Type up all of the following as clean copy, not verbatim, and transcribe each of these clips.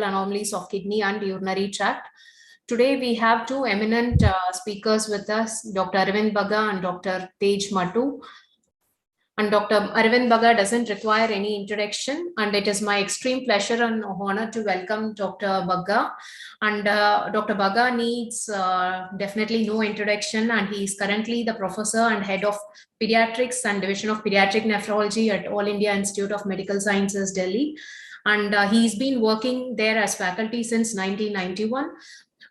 anomalies of kidney and urinary tract. Today, we have two eminent speakers with us, Dr. Arvind Bagga and Dr. Tej Mattu. And Dr. Arvind Bagga doesn't require any introduction, and it is my extreme pleasure and honor to welcome Dr. Bagga. And Dr. Bagga needs definitely no introduction, and he is currently the professor and head of pediatrics and division of pediatric nephrology at All India Institute of Medical Sciences, Delhi. And he's been working there as faculty since 1991.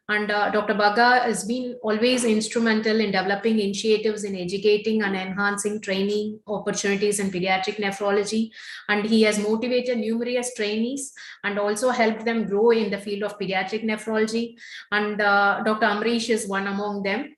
And Dr. Bagga has been always instrumental in developing initiatives in educating and enhancing training opportunities in pediatric nephrology. And he has motivated numerous trainees and also helped them grow in the field of pediatric nephrology. And Dr. Amrish is one among them.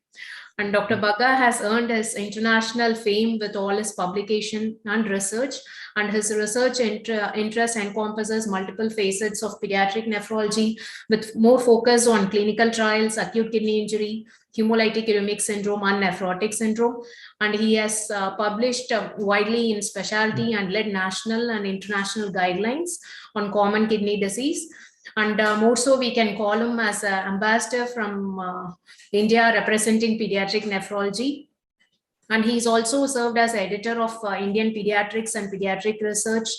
And Dr. Bagga has earned his international fame with all his publication and research. And his research interest encompasses multiple facets of pediatric nephrology with more focus on clinical trials, acute kidney injury, hemolytic uremic syndrome, and nephrotic syndrome. And he has published widely in specialty and led national and international guidelines on common kidney disease. And more so, we can call him as an ambassador from India representing pediatric nephrology. And he's also served as editor of Indian Pediatrics and Pediatric Research.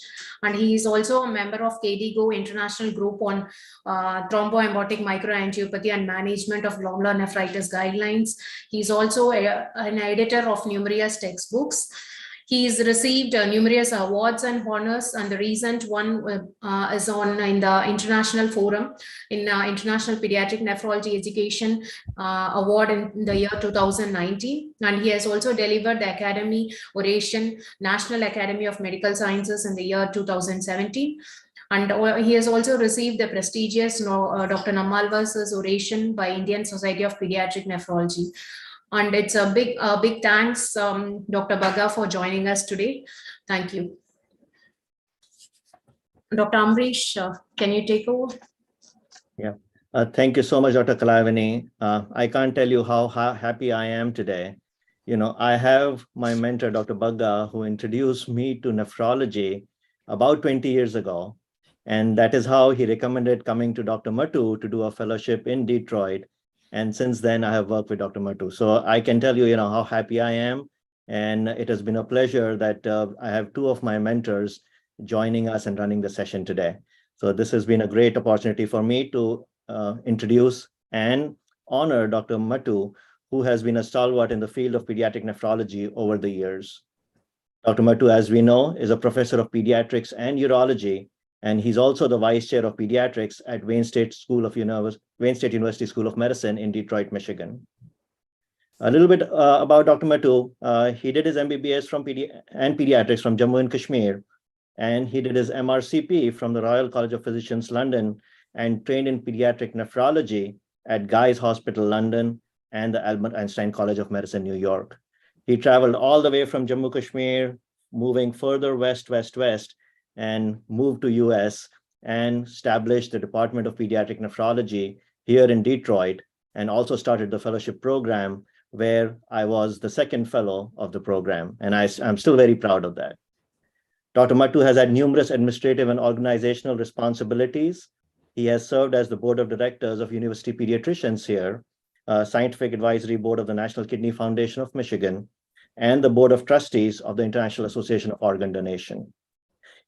And he is also a member of KDIGO International Group on Thromboembotic Microangiopathy and Management of Glomerular Nephritis Guidelines. He's also an editor of numerous textbooks. He's received numerous awards and honors, and the recent one is in the International Forum in International Pediatric Nephrology Education Award in the year 2019. And he has also delivered the Academy Oration, National Academy of Medical Sciences in the year 2017. And he has also received the prestigious Dr. Nammalvar's Oration by Indian Society of Pediatric Nephrology. And it's a big thanks, Dr. Bagga, for joining us today. Thank you. Dr. Amrish, can you take over? Yeah, thank you so much, Dr. Kalavani. I can't tell you how happy I am today. You know, I have my mentor, Dr. Bagga, who introduced me to nephrology about 20 years ago. And that is how he recommended coming to Dr. Mattu to do a fellowship in Detroit. And since then, I have worked with Dr. Mattu. So I can tell you, how happy I am. And it has been a pleasure that I have two of my mentors joining us and running the session today. So this has been a great opportunity for me to introduce and honor Dr. Mattu, who has been a stalwart in the field of pediatric nephrology over the years. Dr. Mattu, as we know, is a professor of pediatrics and urology, and he's also the vice chair of pediatrics at Wayne State University School of Medicine in Detroit, Michigan. A little bit about Dr. Mattu. He did his MBBS and pediatrics from Jammu and Kashmir, and he did his MRCP from the Royal College of Physicians, London, and trained in pediatric nephrology at Guy's Hospital, London, and the Albert Einstein College of Medicine, New York. He traveled all the way from Jammu Kashmir, moving further west, and moved to US and established the Department of Pediatric Nephrology here in Detroit, and also started the fellowship program where I was the second fellow of the program. And I'm still very proud of that. Dr. Mattu has had numerous administrative and organizational responsibilities. He has served as the board of directors of University Pediatricians here, Scientific Advisory Board of the National Kidney Foundation of Michigan, and the board of trustees of the International Association of Organ Donation.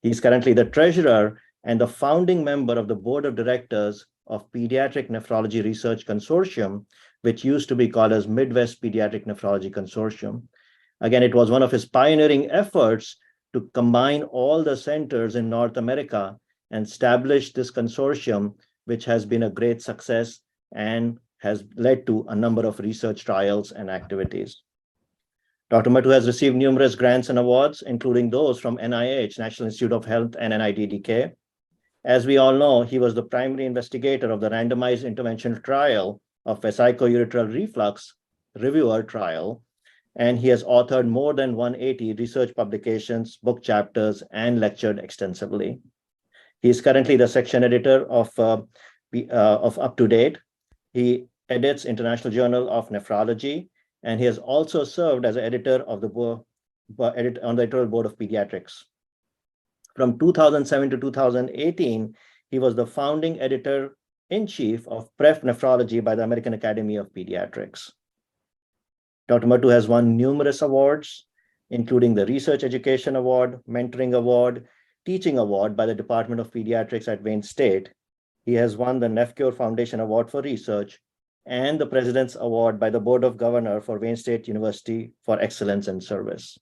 He's currently the treasurer and the founding member of the board of directors of Pediatric Nephrology Research Consortium, which used to be called as Midwest Pediatric Nephrology Consortium. Again, it was one of his pioneering efforts to combine all the centers in North America and establish this consortium, which has been a great success and has led to a number of research trials and activities. Dr. Mattu has received numerous grants and awards, including those from NIH, National Institute of Health, and NIDDK. As we all know, he was the primary investigator of the randomized intervention trial of vesico-ureteral reflux reviewer trial, and he has authored more than 180 research publications, book chapters, and lectured extensively. He is currently the section editor of Up to Date. He edits International Journal of Nephrology, and he has also served as an editor of the board, on the editorial board of pediatrics. From 2007 to 2018, He was the founding editor-in-chief of Pref Nephrology by the American Academy of Pediatrics. Dr. Matu has won numerous awards, including the Research Education Award, Mentoring Award, Teaching Award by the Department of Pediatrics at Wayne State. He has won the NephCure Foundation Award for Research and the President's Award by the Board of Governors for Wayne State University for Excellence in Service.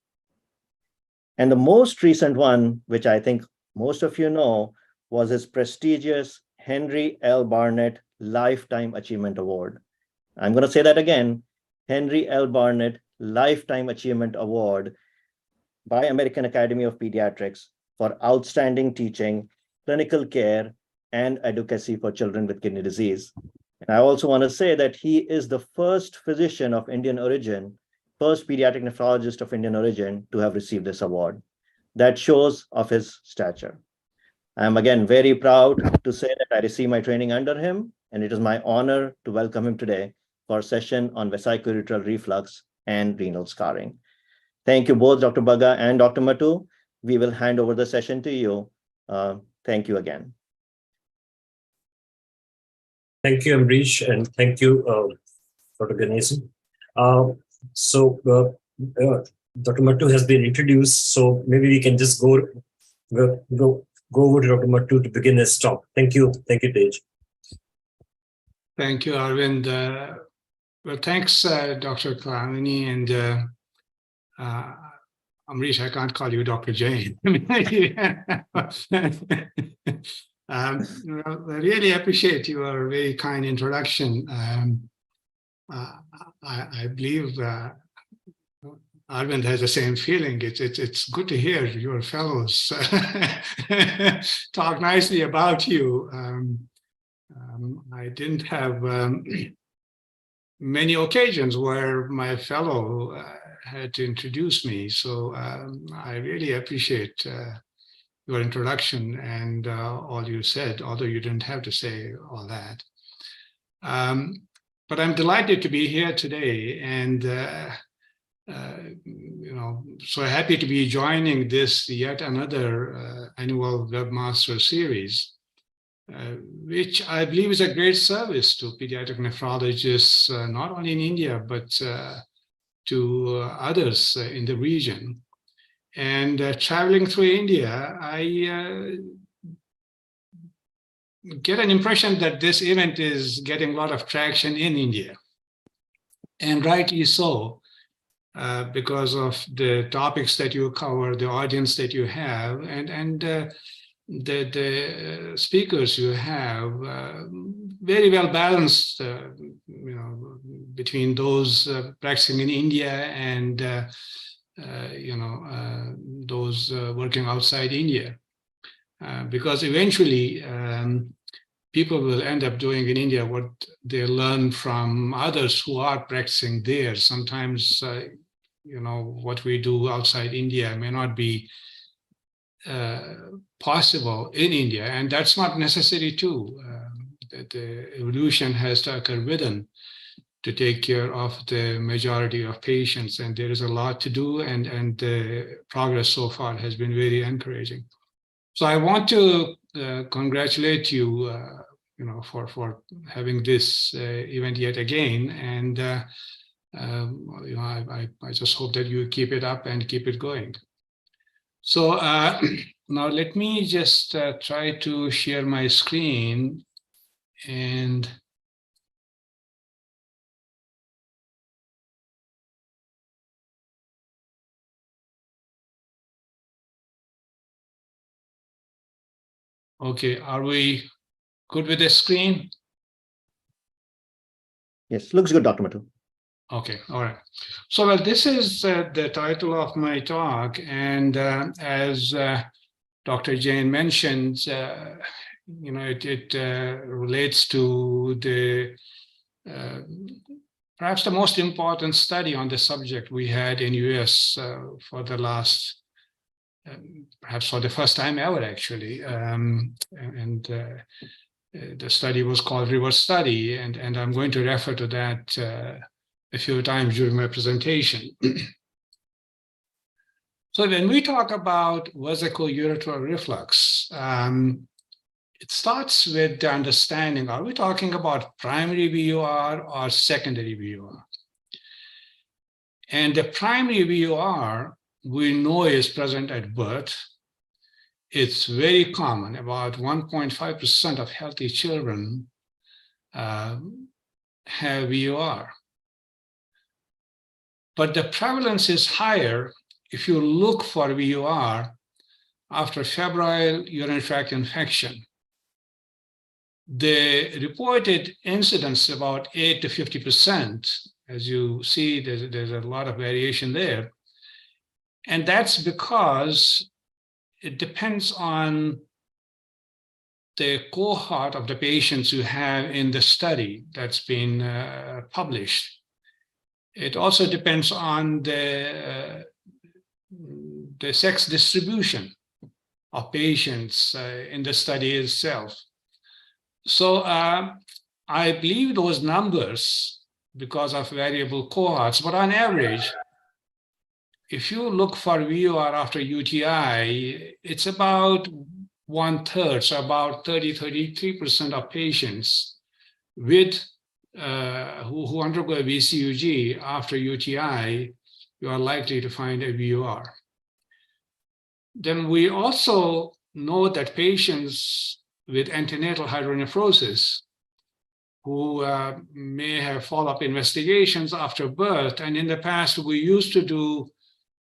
And the most recent one, which I think most of you know, was his prestigious Henry L. Barnett Lifetime Achievement Award. I'm going to say that again, Henry L. Barnett Lifetime Achievement Award by American Academy of Pediatrics for outstanding teaching, clinical care, and advocacy for children with kidney disease. And I also want to say that he is the first physician of Indian origin, first pediatric nephrologist of Indian origin to have received this award. That shows of his stature. I am again very proud to say that I received my training under him, and it is my honor to welcome him today for a session on vesicoureteral reflux and renal scarring. Thank you both, Dr. Bagga and Dr. Matu. We will hand over the session to you. Thank you again. Thank you, Amrish, and thank you for organizing. Dr. Matu has been introduced, so maybe we can just go over to Dr. Matu to begin his talk. Thank you, Tej. Thank you, Arvind. Well, thanks, Dr. Kalamani, and Amrish, I can't call you Dr. Jain. I really appreciate your very kind introduction. I believe Arvind has the same feeling. It's good to hear your fellows talk nicely about you. I didn't have many occasions where my fellow had to introduce me, so I really appreciate your introduction and all you said, although you didn't have to say all that. But I'm delighted to be here today, and so happy to be joining this yet another annual WebMaster series, which I believe is a great service to pediatric nephrologists, not only in India, but to others in the region. And traveling through India, I get an impression that this event is getting a lot of traction in India. And rightly so, because of the topics that you cover, the audience that you have, and the speakers you have, very well balanced, between those practicing in India and those working outside India, because eventually people will end up doing in India what they learn from others who are practicing there. Sometimes, what we do outside India may not be possible in India, and that's not necessary too. The evolution has to occur within to take care of the majority of patients, and there is a lot to do, and the progress so far has been very encouraging. So I want to congratulate you, for having this event yet again, and I just hope that you keep it up and keep it going. So now let me just try to share my screen, and okay, are we good with the screen? Yes, looks good, Dr. Matu. Okay, all right. So, well, this is the title of my talk, and as Dr. Jain mentioned, it relates to the perhaps the most important study on the subject we had in US for the last, perhaps for the first time ever, actually, the study was called Reverse Study, and I'm going to refer to that a few times during my presentation. So when we talk about vesicoureteral reflux, it starts with the understanding, are we talking about primary VUR or secondary VUR? And the primary VUR we know is present at birth. It's very common. About 1.5% of healthy children have VUR. But the prevalence is higher if you look for VUR after febrile urinary tract infection. The reported incidence about 8 to 50%. As you see, there's a lot of variation there. And that's because it depends on the cohort of the patients you have in the study that's been published. It also depends on the sex distribution of patients in the study itself. So I believe those numbers because of variable cohorts, but on average, if you look for VUR after UTI, it's about 1/3, so about 33% of patients with who undergo a VCUG after UTI, you are likely to find a VUR. Then we also know that patients with antenatal hydronephrosis who may have follow-up investigations after birth, and in the past we used to do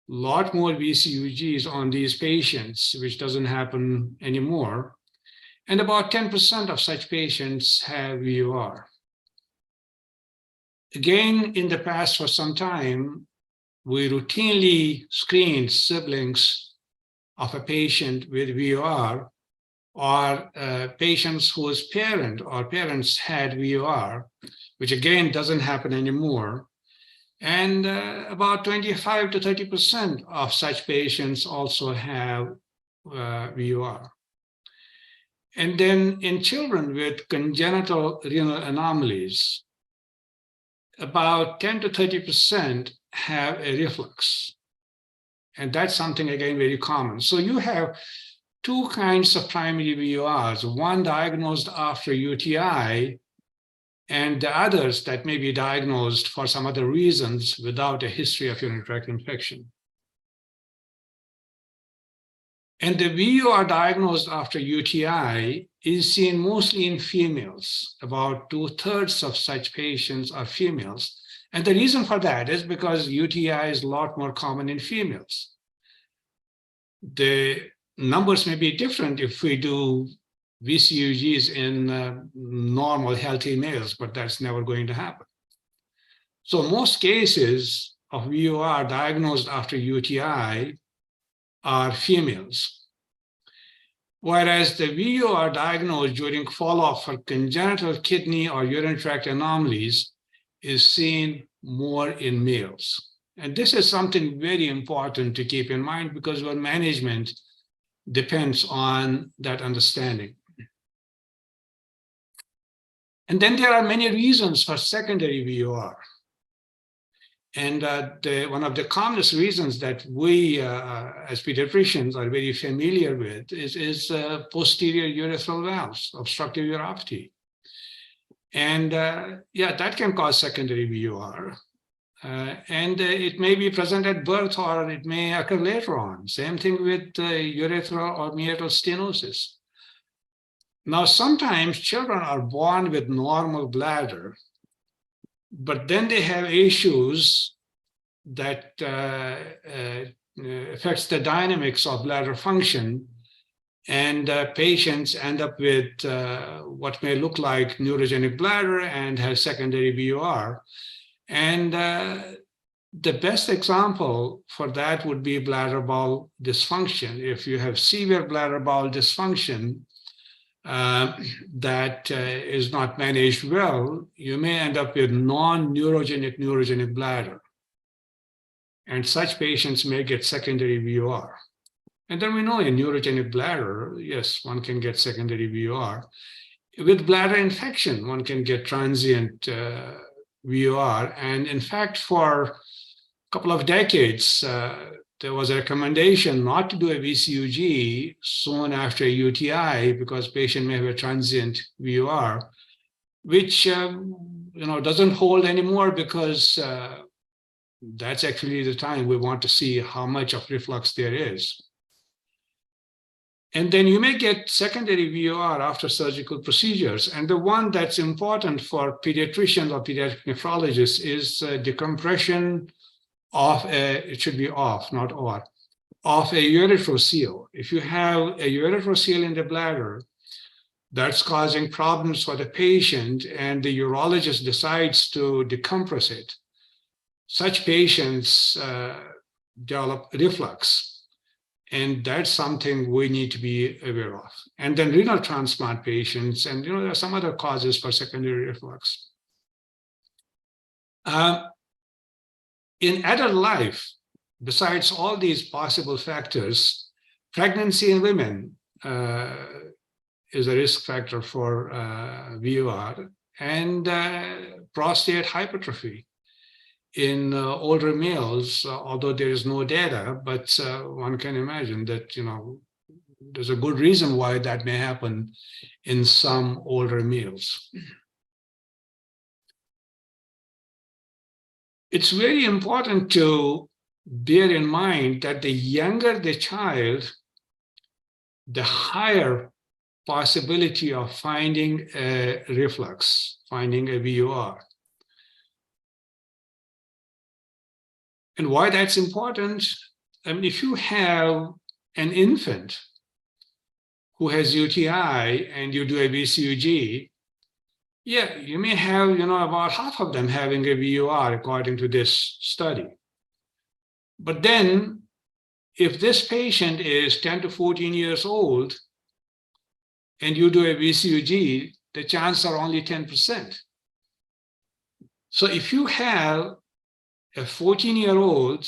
a lot more VCUGs on these patients, which doesn't happen anymore. And about 10% of such patients have VUR. Again, in the past for some time, we routinely screened siblings of a patient with VUR or patients whose parent or parents had VUR, which again doesn't happen anymore. And about 25 to 30% of such patients also have VUR. And then in children with congenital renal anomalies, about 10 to 30% have a reflux. And that's something, again, very common. So you have two kinds of primary VURs, one diagnosed after UTI, and the others that may be diagnosed for some other reasons without a history of urinary tract infection. And the VUR diagnosed after UTI is seen mostly in females. About 2/3 of such patients are females. And the reason for that is because UTI is a lot more common in females. The numbers may be different if we do VCUGs in normal, healthy males, but that's never going to happen. So most cases of VUR diagnosed after UTI are females, whereas the VUR diagnosed during follow-up for congenital kidney or urinary tract anomalies is seen more in males. And this is something very important to keep in mind because our management depends on that understanding. And then there are many reasons for secondary VUR. And one of the commonest reasons that we, as pediatricians, are very familiar with is posterior urethral valves, obstructive uropathy. And yeah, that can cause secondary VUR. And it may be present at birth or it may occur later on. Same thing with urethral or meatal stenosis. Now, sometimes children are born with normal bladder, but then they have issues that affects the dynamics of bladder function, and patients end up with what may look like neurogenic bladder and has secondary VUR. And the best example for that would be bladder bowel dysfunction. If you have severe bladder bowel dysfunction that is not managed well, you may end up with non-neurogenic bladder. And such patients may get secondary VUR. And then we know in neurogenic bladder, yes, one can get secondary VUR. With bladder infection, one can get transient VUR. And in fact, for a couple of decades, there was a recommendation not to do a VCUG soon after a UTI because patient may have a transient VOR, which doesn't hold anymore because that's actually the time we want to see how much of reflux there is. And then you may get secondary VOR after surgical procedures. And the one that's important for pediatricians or pediatric nephrologists is decompression of it should be off, not or, of a urethrocoel. If you have a urethrocoel in the bladder, that's causing problems for the patient and the urologist decides to decompress it. Such patients develop reflux. And that's something we need to be aware of. And then renal transplant patients, and there are some other causes for secondary reflux. In adult life, besides all these possible factors, pregnancy in women is a risk factor for VOR, and prostate hypertrophy in older males, although there is no data, but one can imagine that, there's a good reason why that may happen in some older males. It's very important to bear in mind that the younger the child, the higher possibility of finding a reflux, finding a VOR. And why that's important, if you have an infant who has UTI and you do a VCUG, yeah, you may have, about half of them having a VOR according to this study. But then if this patient is 10 to 14 years old and you do a VCUG, the chances are only 10%. So if you have a 14-year-old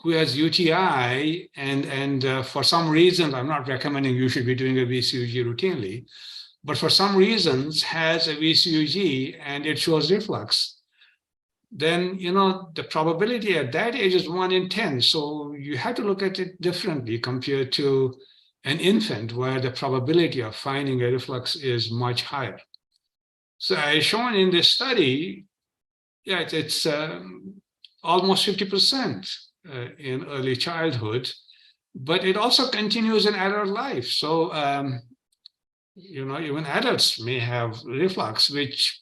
who has UTI and for some reason, I'm not recommending you should be doing a VCUG routinely, but for some reasons has a VCUG and it shows reflux, then the probability at that age is 1 in 10. So you have to look at it differently compared to an infant where the probability of finding a reflux is much higher. So as shown in this study, yeah, it's almost 50% in early childhood, but it also continues in adult life. So, even adults may have reflux, which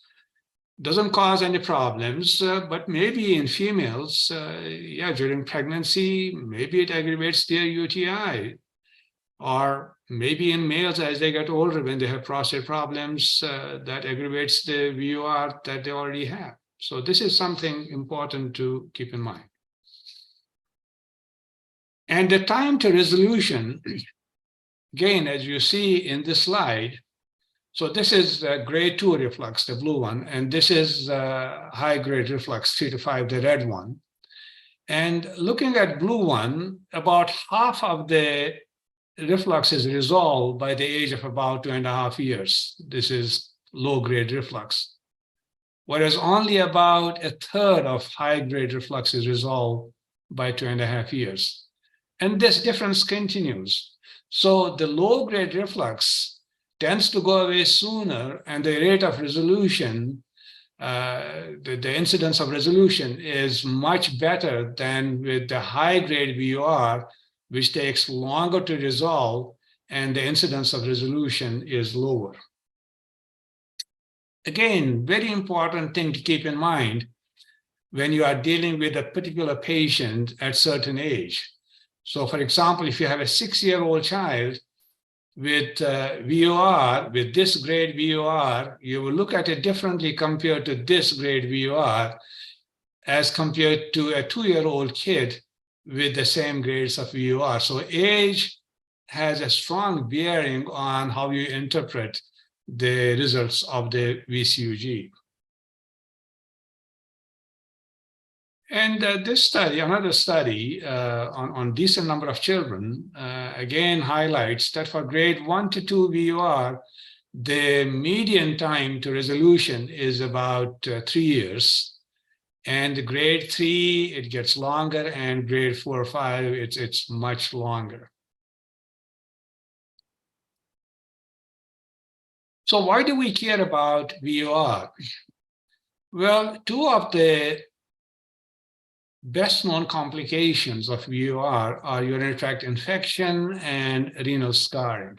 doesn't cause any problems, but maybe in females, during pregnancy, maybe it aggravates their UTI, or maybe in males as they get older, when they have prostate problems, that aggravates the VOR that they already have. So this is something important to keep in mind. And the time to resolution, again, as you see in this slide, so this is grade 2 reflux, the blue one, and this is high-grade reflux, 3 to 5, the red one. And looking at blue one, about half of the reflux is resolved by the age of about 2.5 years. This is low-grade reflux. Whereas only about a third of high-grade reflux is resolved by 2.5 years. And this difference continues. So the low-grade reflux tends to go away sooner, and the rate of resolution, the incidence of resolution is much better than with the high-grade VOR, which takes longer to resolve, and the incidence of resolution is lower. Again, very important thing to keep in mind when you are dealing with a particular patient at certain age. So for example, if you have a 6-year-old child with VOR, with this grade VOR, you will look at it differently compared to this grade VOR as compared to a 2-year-old kid with the same grades of VOR. So age has a strong bearing on how you interpret the results of the VCUG. And this study, another study on decent number of children, again highlights that for grade 1 to 2 VOR, the median time to resolution is about 3 years. And grade 3, it gets longer, and grade 4 or 5, it's much longer. So why do we care about VOR? Well, two of the best known complications of VOR are urinary tract infection and renal scarring.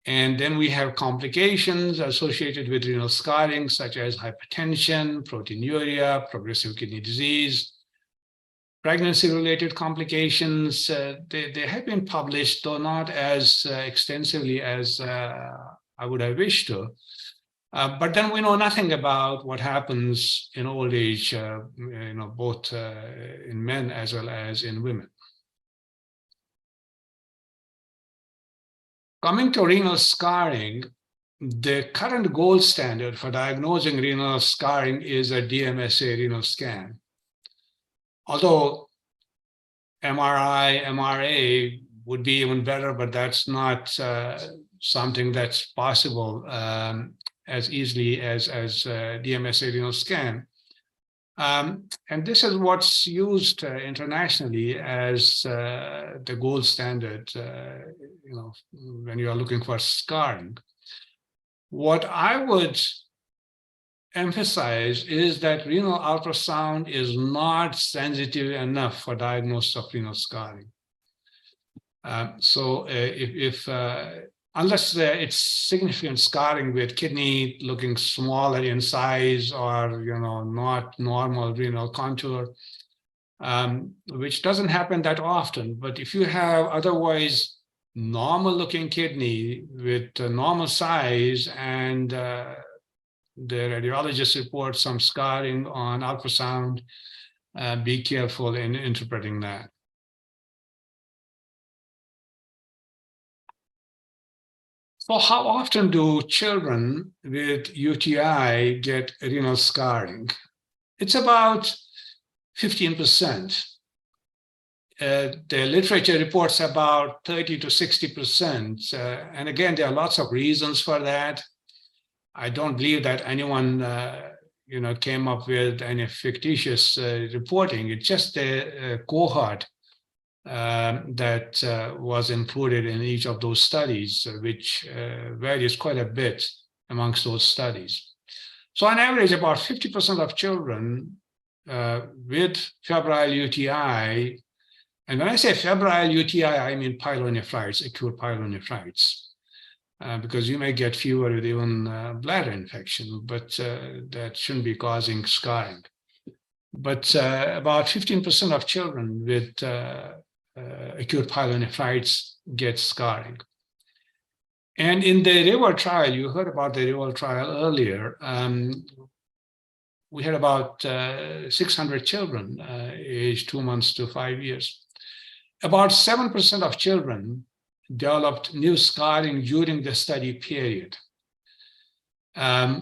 And then we have complications associated with renal scarring, such as hypertension, proteinuria, progressive kidney disease, pregnancy-related complications. They have been published, though not as extensively as I would have wished to. But then we know nothing about what happens in old age, both in men as well as in women. Coming to renal scarring, the current gold standard for diagnosing renal scarring is a DMSA renal scan. Although MRI, MRA would be even better, but that's not something that's possible as easily as DMSA renal scan. And this is what's used internationally as the gold standard, when you are looking for scarring. What I would emphasize is that renal ultrasound is not sensitive enough for diagnosis of renal scarring. So unless it's significant scarring with kidney looking smaller in size or not normal renal contour, which doesn't happen that often. But if you have otherwise normal looking kidney with normal size and the radiologist reports some scarring on ultrasound, be careful in interpreting that. So how often do children with UTI get renal scarring? It's about 15%. The literature reports about 30 to 60%. And again, there are lots of reasons for that. I don't believe that anyone came up with any fictitious reporting. It's just a cohort that was included in each of those studies, which varies quite a bit amongst those studies. So on average, about 50% of children with febrile UTI, and when I say febrile UTI, I mean pyelonephritis, acute pyelonephritis, because you may get fever with even bladder infection, but that shouldn't be causing scarring. But about 15% of children with acute pyelonephritis get scarring. And in the RIVER trial, you heard about the RIVER trial earlier, we had about 600 children aged 2 months to 5 years. About 7% of children developed new scarring during the study period. Now,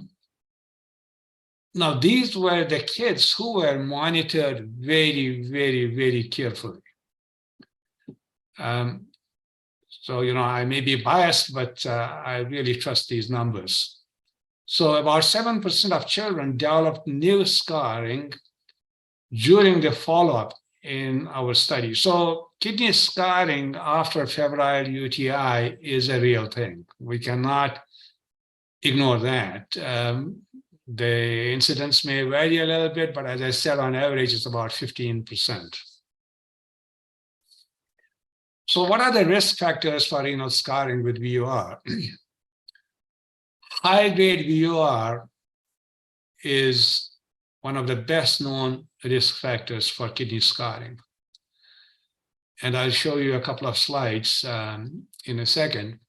these were the kids who were monitored very, very, very carefully. So, I may be biased, but I really trust these numbers. So about 7% of children developed new scarring during the follow-up in our study. So kidney scarring after febrile UTI is a real thing. We cannot ignore that. The incidence may vary a little bit, but as I said, on average, it's about 15%. So what are the risk factors for renal scarring with VOR? High-grade VOR is one of the best known risk factors for kidney scarring. And I'll show you a couple of slides in a second.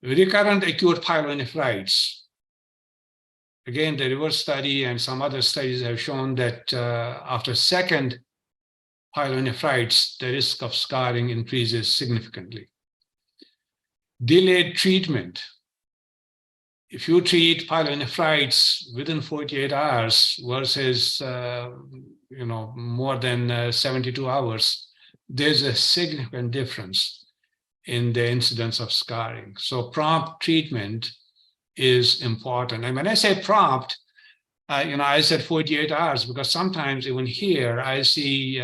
Recurrent acute pyelonephritis. Again, the RIVER study and some other studies have shown that after second pyelonephritis, the risk of scarring increases significantly. Delayed treatment. If you treat pyelonephritis within 48 hours versus more than 72 hours, there's a significant difference in the incidence of scarring. So prompt treatment is important. And when I say prompt, I said 48 hours because sometimes even here I see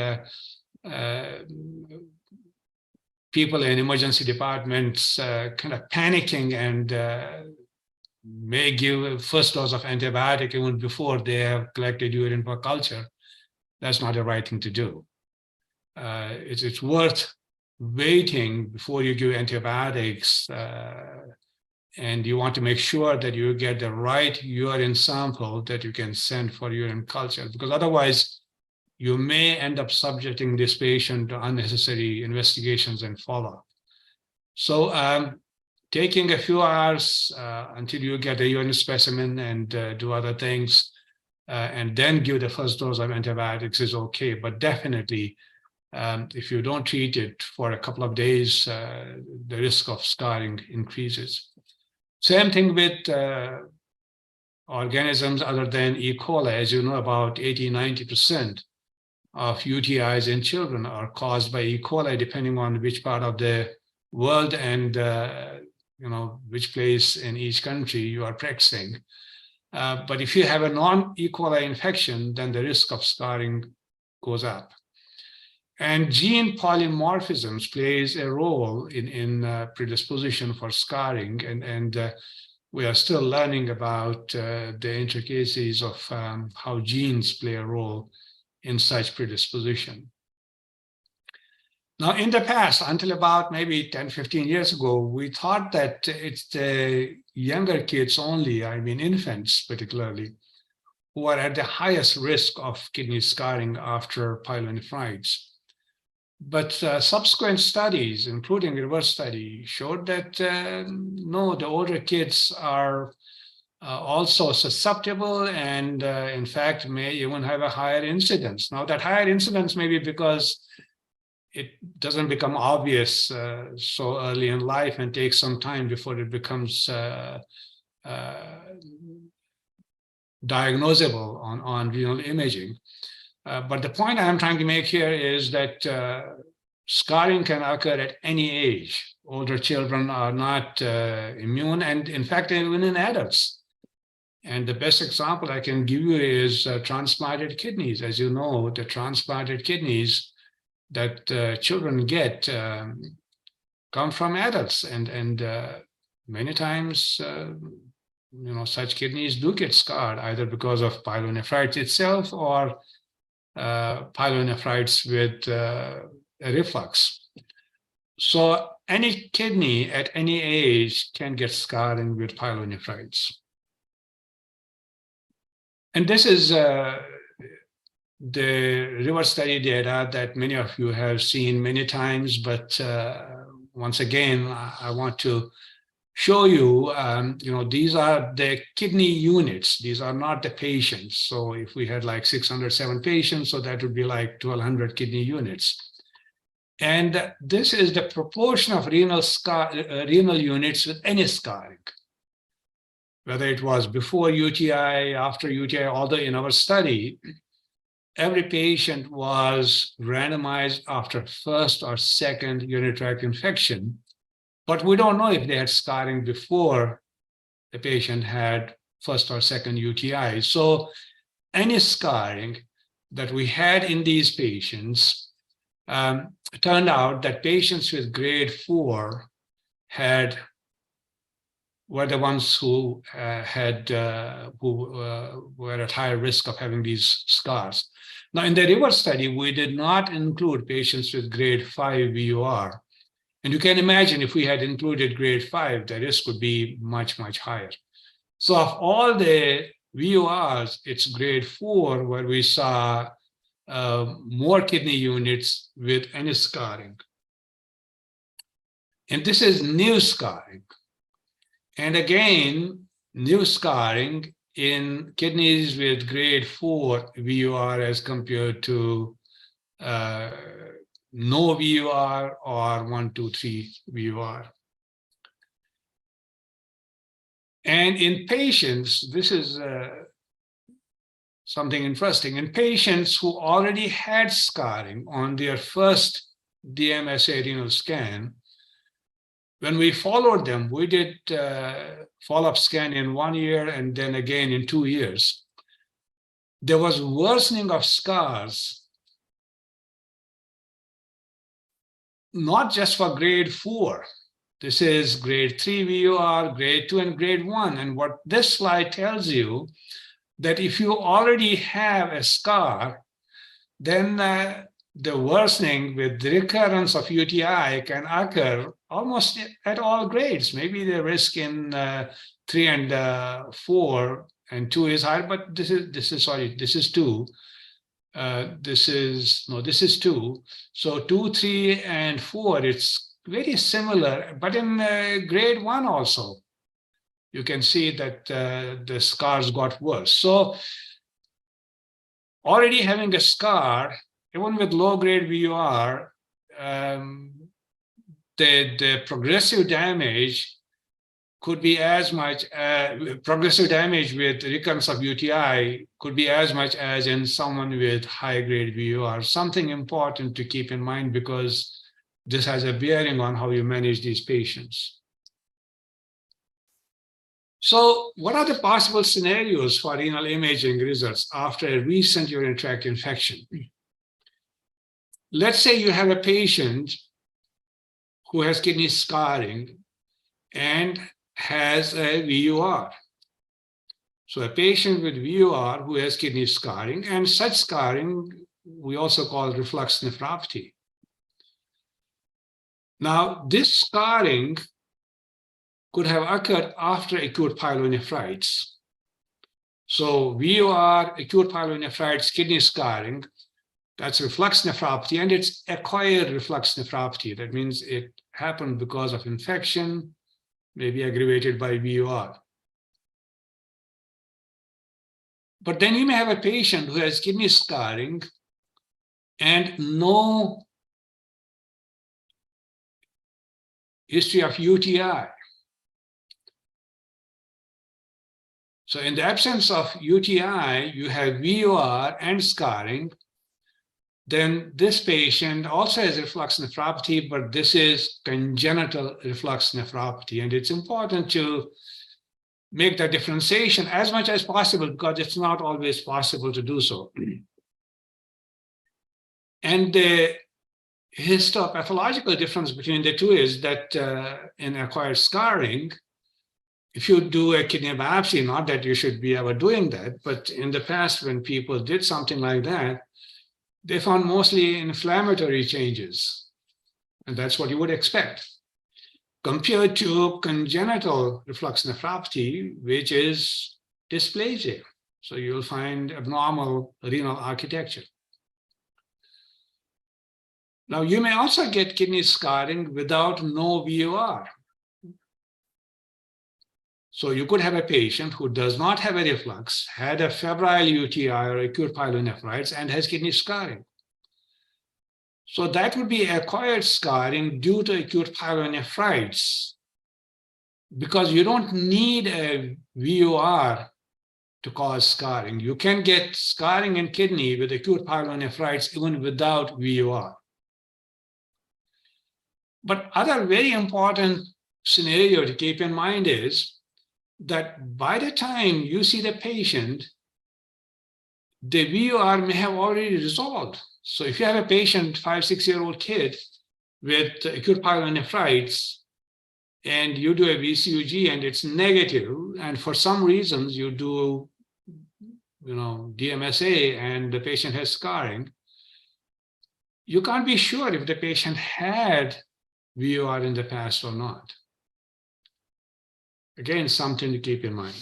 people in emergency departments kind of panicking and may give a first dose of antibiotic even before they have collected urine for culture. That's not the right thing to do. It's worth waiting before you give antibiotics, and you want to make sure that you get the right urine sample that you can send for urine culture, because otherwise you may end up subjecting this patient to unnecessary investigations and follow-up. So taking a few hours until you get a urine specimen and do other things, and then give the first dose of antibiotics is okay, but definitely if you don't treat it for a couple of days, the risk of scarring increases. Same thing with organisms other than E. coli. As you know, about 80–90% of UTIs in children are caused by E. coli, depending on which part of the world and which place in each country you are practicing. But if you have a non-E. coli infection, then the risk of scarring goes up. And gene polymorphisms plays a role in predisposition for scarring, and we are still learning about the intricacies of how genes play a role in such predisposition. Now, in the past, until about maybe 10–15 years ago, we thought that it's the younger kids only, I mean infants particularly, who are at the highest risk of kidney scarring after pyelonephritis. But subsequent studies, including a reverse study, showed that no, the older kids are also susceptible and in fact may even have a higher incidence. Now that higher incidence may be because it doesn't become obvious so early in life and takes some time before it becomes diagnosable on renal imaging. But the point I'm trying to make here is that scarring can occur at any age. Older children are not immune, and in fact, even in adults. And the best example I can give you is transplanted kidneys. As you know, the transplanted kidneys that children get come from adults, and many times, such kidneys do get scarred either because of pyelonephritis itself or pyelonephritis with a reflux. So any kidney at any age can get scarring with pyelonephritis. And this is the reverse study data that many of you have seen many times, but once again, I want to show you, these are the kidney units. These are not the patients. So if we had like 607 patients, so that would be like 1,200 kidney units. And this is the proportion of renal units with any scarring, whether it was before UTI, after UTI, although in our study, every patient was randomized after first or second urinary tract infection. But we don't know if they had scarring before the patient had first or second UTI. So any scarring that we had in these patients turned out that patients with grade 4 were the ones who were at higher risk of having these scars. Now, in the reverse study, we did not include patients with grade 5 VUR. And you can imagine if we had included grade 5, the risk would be much, much higher. So of all the VURs, it's grade 4 where we saw more kidney units with any scarring. And this is new scarring. And again, new scarring in kidneys with grade 4 VUR as compared to no VUR or 1, 2, 3 VUR. And in patients, this is something interesting. In patients who already had scarring on their first DMSA renal scan, when we followed them, we did follow-up scan in 1 year and then again in 2 years. there was worsening of scars, not just for grade 4. This is grade 3 VUR, grade 2, and grade 1. And what this slide tells you, that if you already have a scar, then the worsening with the recurrence of UTI can occur almost at all grades. Maybe the risk in 3 and 4 and 2 is higher, but this is 2. This is 2. So 2, 3, and 4, it's very similar, but in grade 1 also, you can see that the scars got worse. So already having a scar, even with low-grade VUR, the progressive damage could be as much, progressive damage with recurrence of UTI could be as much as in someone with high-grade VUR. Something important to keep in mind, because this has a bearing on how you manage these patients. So what are the possible scenarios for renal imaging results after a recent urinary tract infection? Let's say you have a patient who has kidney scarring and has a VUR. So a patient with VUR who has kidney scarring, and such scarring we also call reflux nephropathy. Now, this scarring could have occurred after acute pyelonephritis. So VUR, acute pyelonephritis, kidney scarring, that's reflux nephropathy, and it's acquired reflux nephropathy. That means it happened because of infection, maybe aggravated by VUR. But then you may have a patient who has kidney scarring and no history of UTI. So in the absence of UTI, you have VUR and scarring. Then this patient also has reflux nephropathy, but this is congenital reflux nephropathy. And it's important to make that differentiation as much as possible, because it's not always possible to do so. And the histopathological difference between the two is that in acquired scarring, if you do a kidney biopsy, not that you should be ever doing that, but in the past when people did something like that, they found mostly inflammatory changes. And that's what you would expect, compared to congenital reflux nephropathy, which is dysplasia. So you'll find abnormal renal architecture. Now, you may also get kidney scarring without no VUR. So you could have a patient who does not have a reflux, had a febrile UTI or acute pyelonephritis, and has kidney scarring. So that would be acquired scarring due to acute pyelonephritis, because you don't need a VUR to cause scarring. You can get scarring in kidney with acute pyelonephritis even without VUR. But other very important scenario to keep in mind is that by the time you see the patient, the VUR may have already resolved. So if you have a patient, 5, 6-year-old kid with acute pyelonephritis, and you do a VCUG and it's negative, and for some reasons you do, DMSA and the patient has scarring, you can't be sure if the patient had VUR in the past or not. Again, something to keep in mind.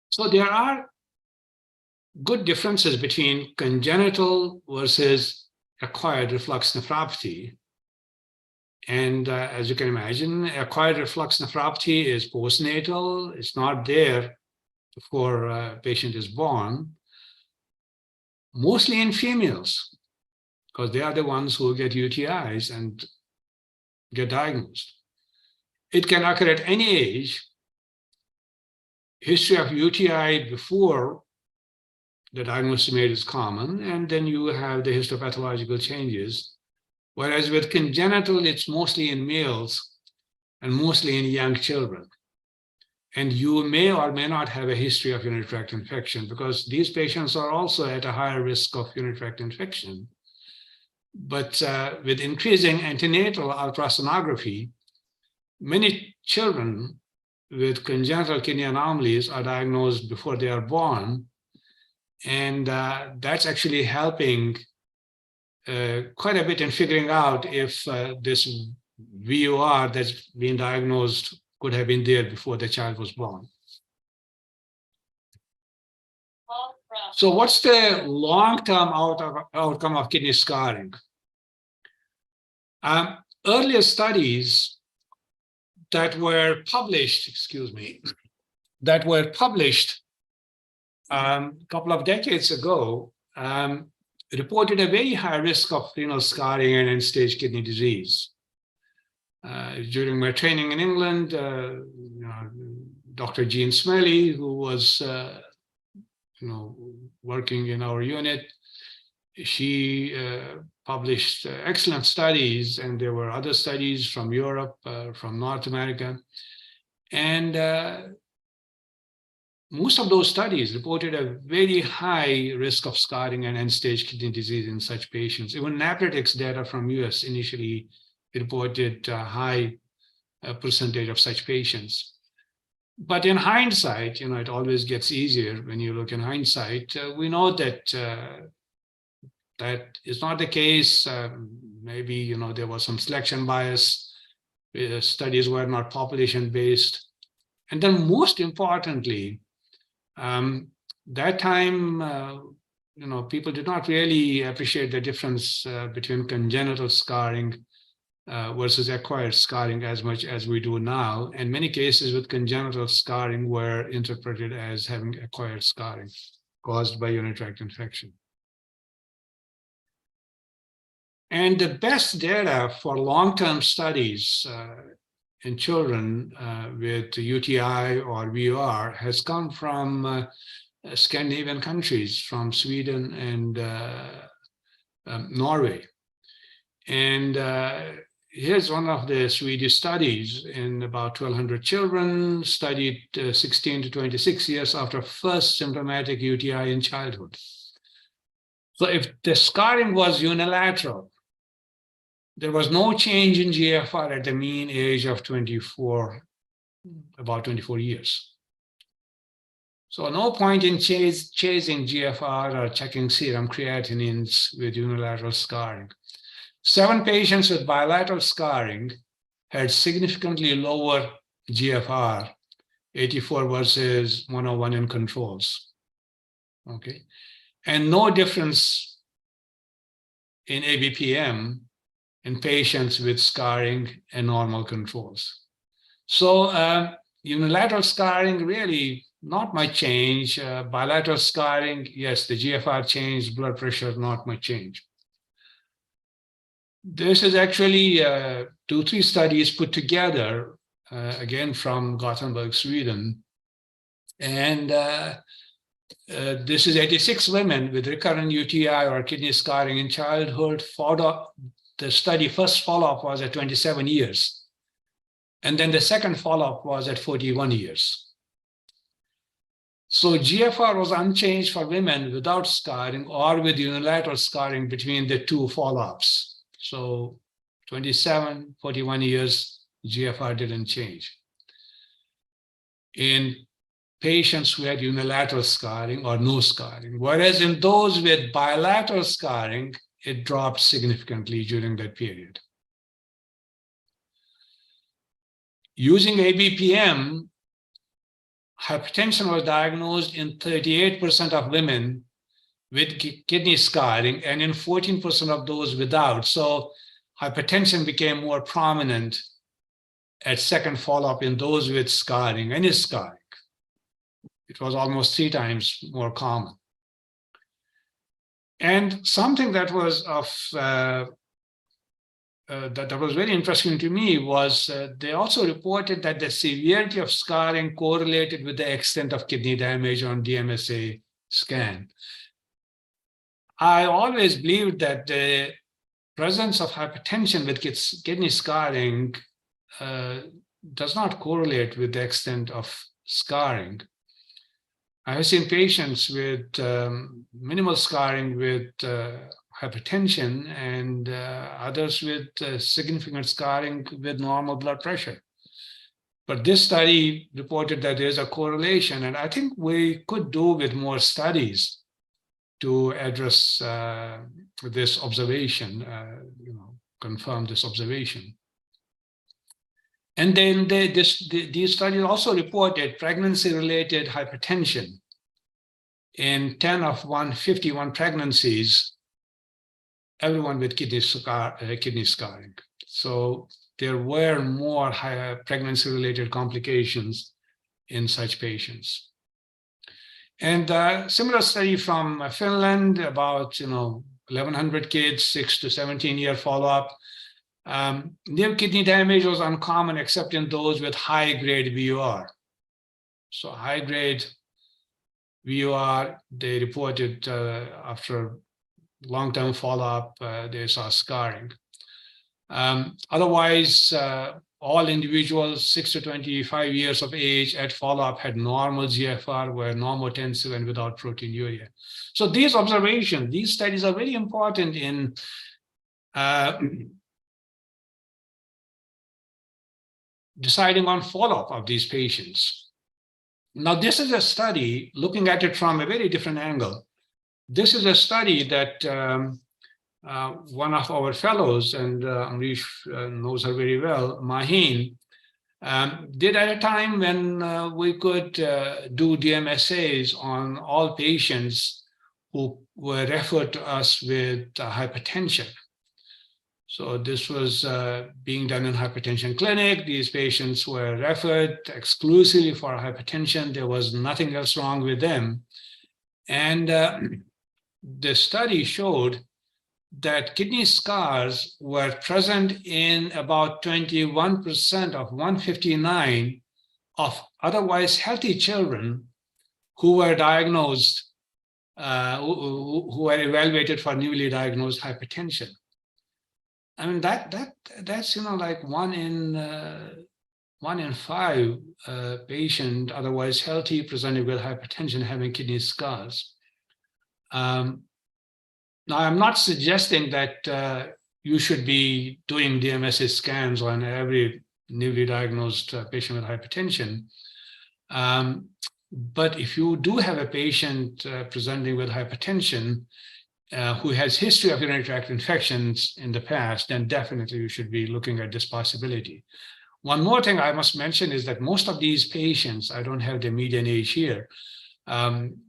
So there are good differences between congenital versus acquired reflux nephropathy. And as you can imagine, acquired reflux nephropathy is postnatal. It's not there before a patient is born, mostly in females, because they are the ones who get UTIs and get diagnosed. It can occur at any age. History of UTI before the diagnosis made is common, and then you have the histopathological changes. Whereas with congenital, it's mostly in males and mostly in young children. And you may or may not have a history of urinary tract infection, because these patients are also at a higher risk of urinary tract infection. But with increasing antenatal ultrasonography, many children with congenital kidney anomalies are diagnosed before they are born. And that's actually helping quite a bit in figuring out if this VUR that's been diagnosed could have been there before the child was born. So what's the long-term outcome of kidney scarring? Earlier studies that were published, a couple of decades ago, reported a very high risk of renal scarring and end-stage kidney disease. During my training in England, Dr. Jean Smelly, who was working in our unit, she published excellent studies, and there were other studies from Europe, from North America. And most of those studies reported a very high risk of scarring and end-stage kidney disease in such patients. Even Naprotix data from US initially reported a high percentage of such patients. But in hindsight, it always gets easier when you look in hindsight. We know that that is not the case. Maybe there was some selection bias. Studies were not population-based. And then most importantly, that time, people did not really appreciate the difference between congenital scarring versus acquired scarring as much as we do now. And many cases with congenital scarring were interpreted as having acquired scarring caused by urinary tract infection. And the best data for long-term studies in children with UTI or VUR has come from Scandinavian countries, from Sweden and Norway. And here's one of the Swedish studies in about 1,200 children studied 16 to 26 years after first symptomatic UTI in childhood. So if the scarring was unilateral, there was no change in GFR at the mean age of 24, about 24 years. So no point in chasing GFR or checking serum creatinines with unilateral scarring. 7 patients with bilateral scarring had significantly lower GFR, 84 versus 101 in controls. Okay, and no difference in ABPM in patients with scarring and normal controls. So unilateral scarring, really not much change. Bilateral scarring, yes, the GFR changed, blood pressure, not much change. This is actually 2-3 studies put together, again from Gothenburg, Sweden. And this is 86 women with recurrent UTI or kidney scarring in childhood. The study first follow-up was at 27 years. And then the second follow-up was at 41 years. So GFR was unchanged for women without scarring or with unilateral scarring between the 2 follow-ups. So 27, 41 years, GFR didn't change. In patients who had unilateral scarring or no scarring, whereas in those with bilateral scarring, it dropped significantly during that period. Using ABPM, hypertension was diagnosed in 38% of women with kidney scarring and in 14% of those without. So hypertension became more prominent at second follow-up in those with scarring, any scarring. It was almost 3 times more common. And something that was that was very interesting to me was they also reported that the severity of scarring correlated with the extent of kidney damage on DMSA scan. I always believed that the presence of hypertension with kidney scarring does not correlate with the extent of scarring. I have seen patients with minimal scarring with hypertension and others with significant scarring with normal blood pressure. But this study reported that there's a correlation, and I think we could do with more studies to address this observation, confirm this observation. And then these studies also reported pregnancy-related hypertension in 10 of 151 pregnancies, everyone with kidney scarring. So there were more higher pregnancy-related complications in such patients. And a similar study from Finland, about 1,100 kids, 6 to 17-year follow-up. New kidney damage was uncommon except in those with high-grade VUR. So high-grade VUR, they reported after long-term follow-up, they saw scarring. Otherwise, all individuals 6 to 25 years of age at follow-up had normal GFR, were normotensive and without proteinuria. So these observations, these studies are very important in deciding on follow-up of these patients. Now, this is a study, looking at it from a very different angle. This is a study that one of our fellows, and Amrish knows her very well, Maheen, did at a time when we could do DMSAs on all patients who were referred to us with hypertension. So this was being done in hypertension clinic. These patients were referred exclusively for hypertension. There was nothing else wrong with them. And the study showed that kidney scars were present in about 21% of 159 of otherwise healthy children who were diagnosed, who were evaluated for newly diagnosed hypertension. I mean, that's like one in 5 patient otherwise healthy presenting with hypertension having kidney scars. Now, I'm not suggesting that you should be doing DMSA scans on every newly diagnosed patient with hypertension. But if you do have a patient presenting with hypertension who has history of urinary tract infections in the past, then definitely you should be looking at this possibility. One more thing I must mention is that most of these patients, I don't have the median age here,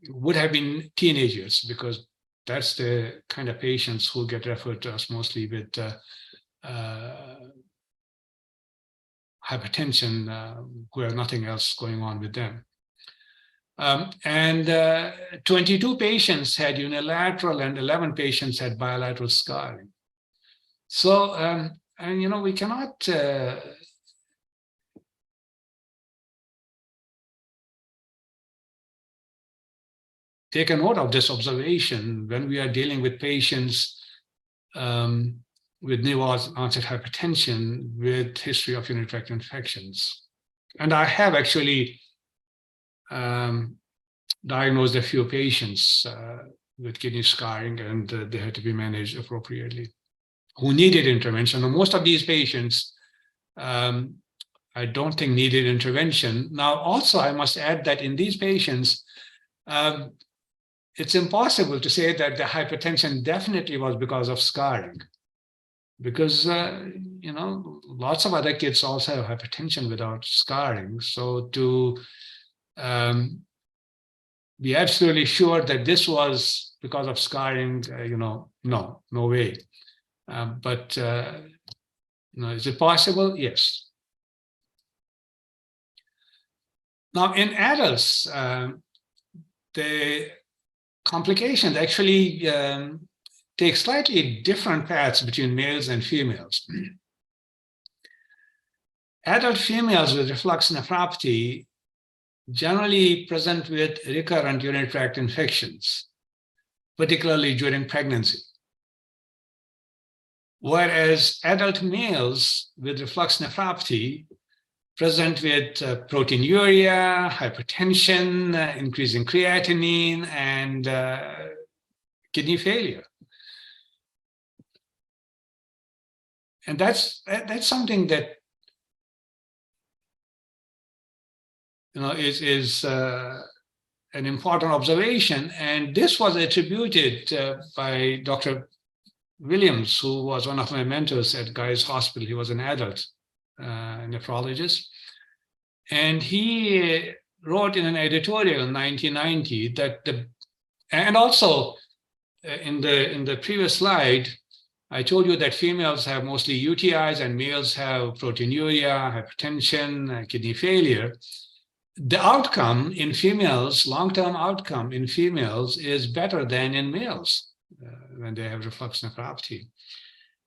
would have been teenagers, because that's the kind of patients who get referred to us mostly with hypertension, who have nothing else going on with them. And 22 patients had unilateral and 11 patients had bilateral scarring. So, and we cannot take a note of this observation when we are dealing with patients with new onset hypertension with history of urinary tract infections. And I have actually diagnosed a few patients with kidney scarring, and they had to be managed appropriately, who needed intervention. And most of these patients, I don't think needed intervention. Now, also, I must add that in these patients, it's impossible to say that the hypertension definitely was because of scarring, because lots of other kids also have hypertension without scarring. So to be absolutely sure that this was because of scarring, no way. But is it possible? Yes. Now, in adults, the complications actually take slightly different paths between males and females. Adult females with reflux nephropathy generally present with recurrent urinary tract infections, particularly during pregnancy. Whereas adult males with reflux nephropathy present with proteinuria, hypertension, increasing creatinine, and kidney failure. And that's something that is an important observation. And this was attributed by Dr. Williams, who was one of my mentors at Guy's Hospital. He was an adult nephrologist. And he wrote in an editorial in 1990 that and also in the previous slide, I told you that females have mostly UTIs and males have proteinuria, hypertension, kidney failure. The outcome in females, long-term outcome in females is better than in males when they have reflux nephropathy.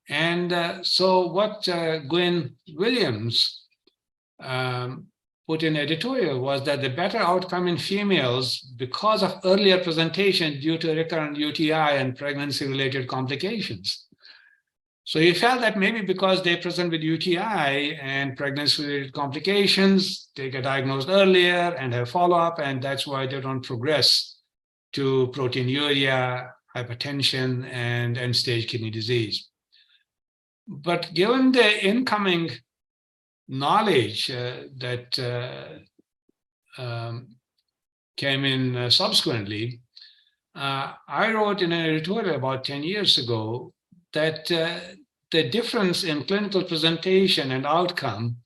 And so what Gwen Williams put in editorial was that the better outcome in females because of earlier presentation due to recurrent UTI and pregnancy-related complications. So he felt that maybe because they present with UTI and pregnancy-related complications, they get diagnosed earlier and have follow-up, and that's why they don't progress to proteinuria, hypertension, and end-stage kidney disease. But given the incoming knowledge that came in subsequently, I wrote in an editorial about 10 years ago that the difference in clinical presentation and outcome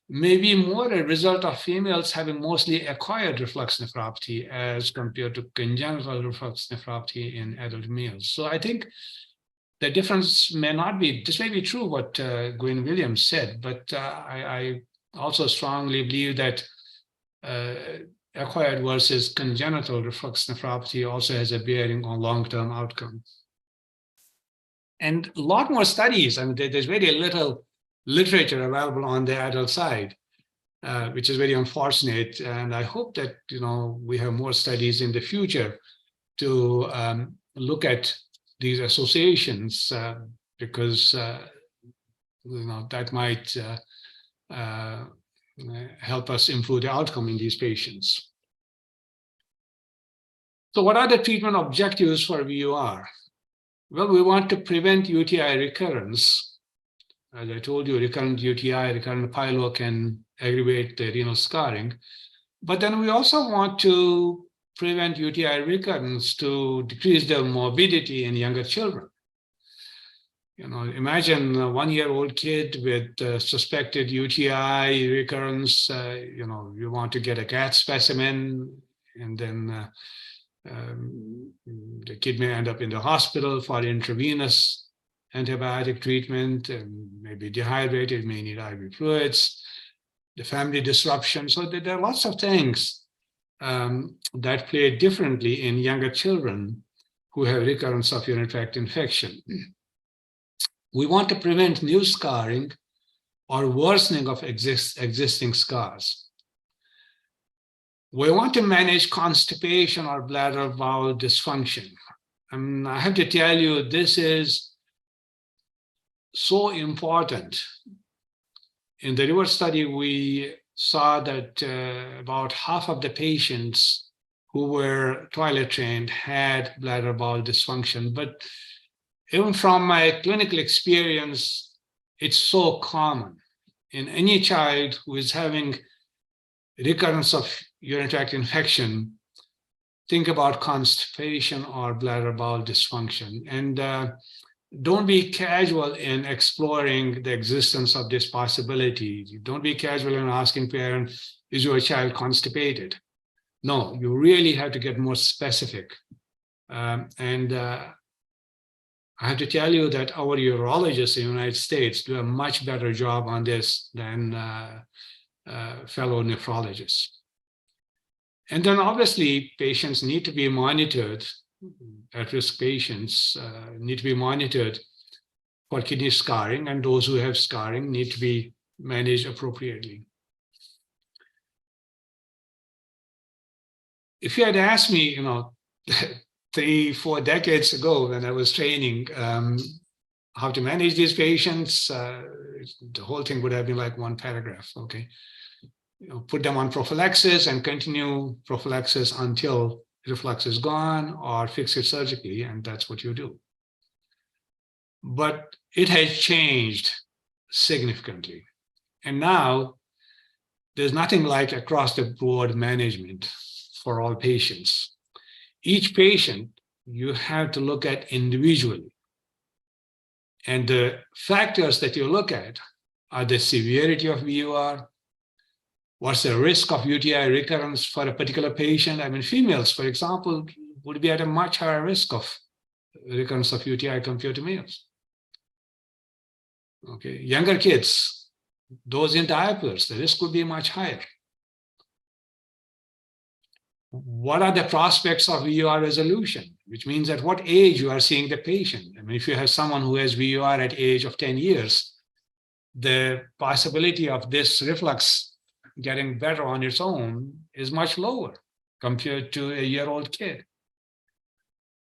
may be more a result of females having mostly acquired reflux nephropathy as compared to congenital reflux nephropathy in adult males. So I think the difference may not be, this may be true what Gwen Williams said, but I also strongly believe that acquired versus congenital reflux nephropathy also has a bearing on long-term outcome. And a lot more studies, I mean, there's very little literature available on the adult side, which is very unfortunate. And I hope that, we have more studies in the future to look at these associations because, that might help us improve the outcome in these patients. So what are the treatment objectives for VUR? Well, we want to prevent UTI recurrence. As I told you, recurrent UTI, recurrent pyelo can aggravate the renal scarring. But then we also want to prevent UTI recurrence to decrease the morbidity in younger children. Imagine a 1-year-old kid with suspected UTI recurrence. You want to get a CAT specimen, and then the kid may end up in the hospital for intravenous antibiotic treatment, and maybe dehydrated, may need IV fluids, the family disruption. So there are lots of things that play differently in younger children who have recurrence of urinary tract infection. We want to prevent new scarring or worsening of existing scars. We want to manage constipation or bladder bowel dysfunction. I have to tell you, this is so important. In the RIVER study, we saw that about half of the patients who were toilet trained had bladder bowel dysfunction. But even from my clinical experience, it's so common. In any child who is having recurrence of urinary tract infection, think about constipation or bladder bowel dysfunction. And don't be casual in exploring the existence of this possibility. Don't be casual in asking parents, is your child constipated? No, you really have to get more specific. I have to tell you that our urologists in the United States do a much better job on this than fellow nephrologists. And then obviously patients need to be monitored, at-risk patients need to be monitored for kidney scarring, and those who have scarring need to be managed appropriately. If you had asked me, 3-4 decades ago when I was training how to manage these patients, the whole thing would have been like one paragraph, okay? put them on prophylaxis and continue prophylaxis until reflux is gone, or fix it surgically, and that's what you do. But it has changed significantly. And now there's nothing like across the board management for all patients. Each patient you have to look at individually. And the factors that you look at are the severity of VUR, what's the risk of UTI recurrence for a particular patient. I mean, females, for example, would be at a much higher risk of recurrence of UTI compared to males. Okay, younger kids, those in diapers, the risk would be much higher. What are the prospects of VUR resolution? Which means at what age you are seeing the patient. I mean, if you have someone who has VUR at age of 10 years, the possibility of this reflux getting better on its own is much lower compared to a year-old kid.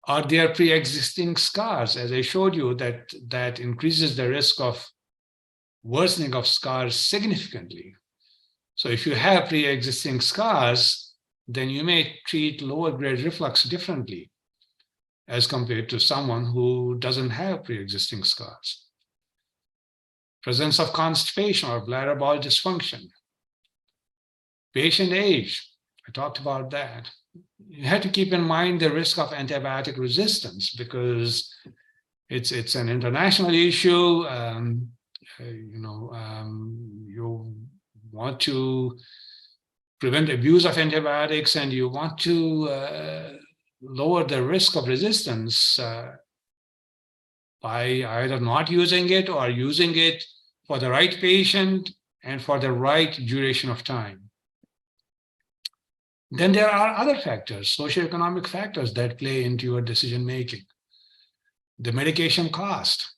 Are there pre-existing scars? As I showed you, that increases the risk of worsening of scars significantly. So if you have pre-existing scars, then you may treat lower grade reflux differently as compared to someone who doesn't have pre-existing scars. Presence of constipation or bladder bowel dysfunction. Patient age, I talked about that. You have to keep in mind the risk of antibiotic resistance, because it's an international issue. You want to prevent abuse of antibiotics, and you want to lower the risk of resistance by either not using it or using it for the right patient and for the right duration of time. Then there are other factors, socioeconomic factors that play into your decision-making. The medication cost,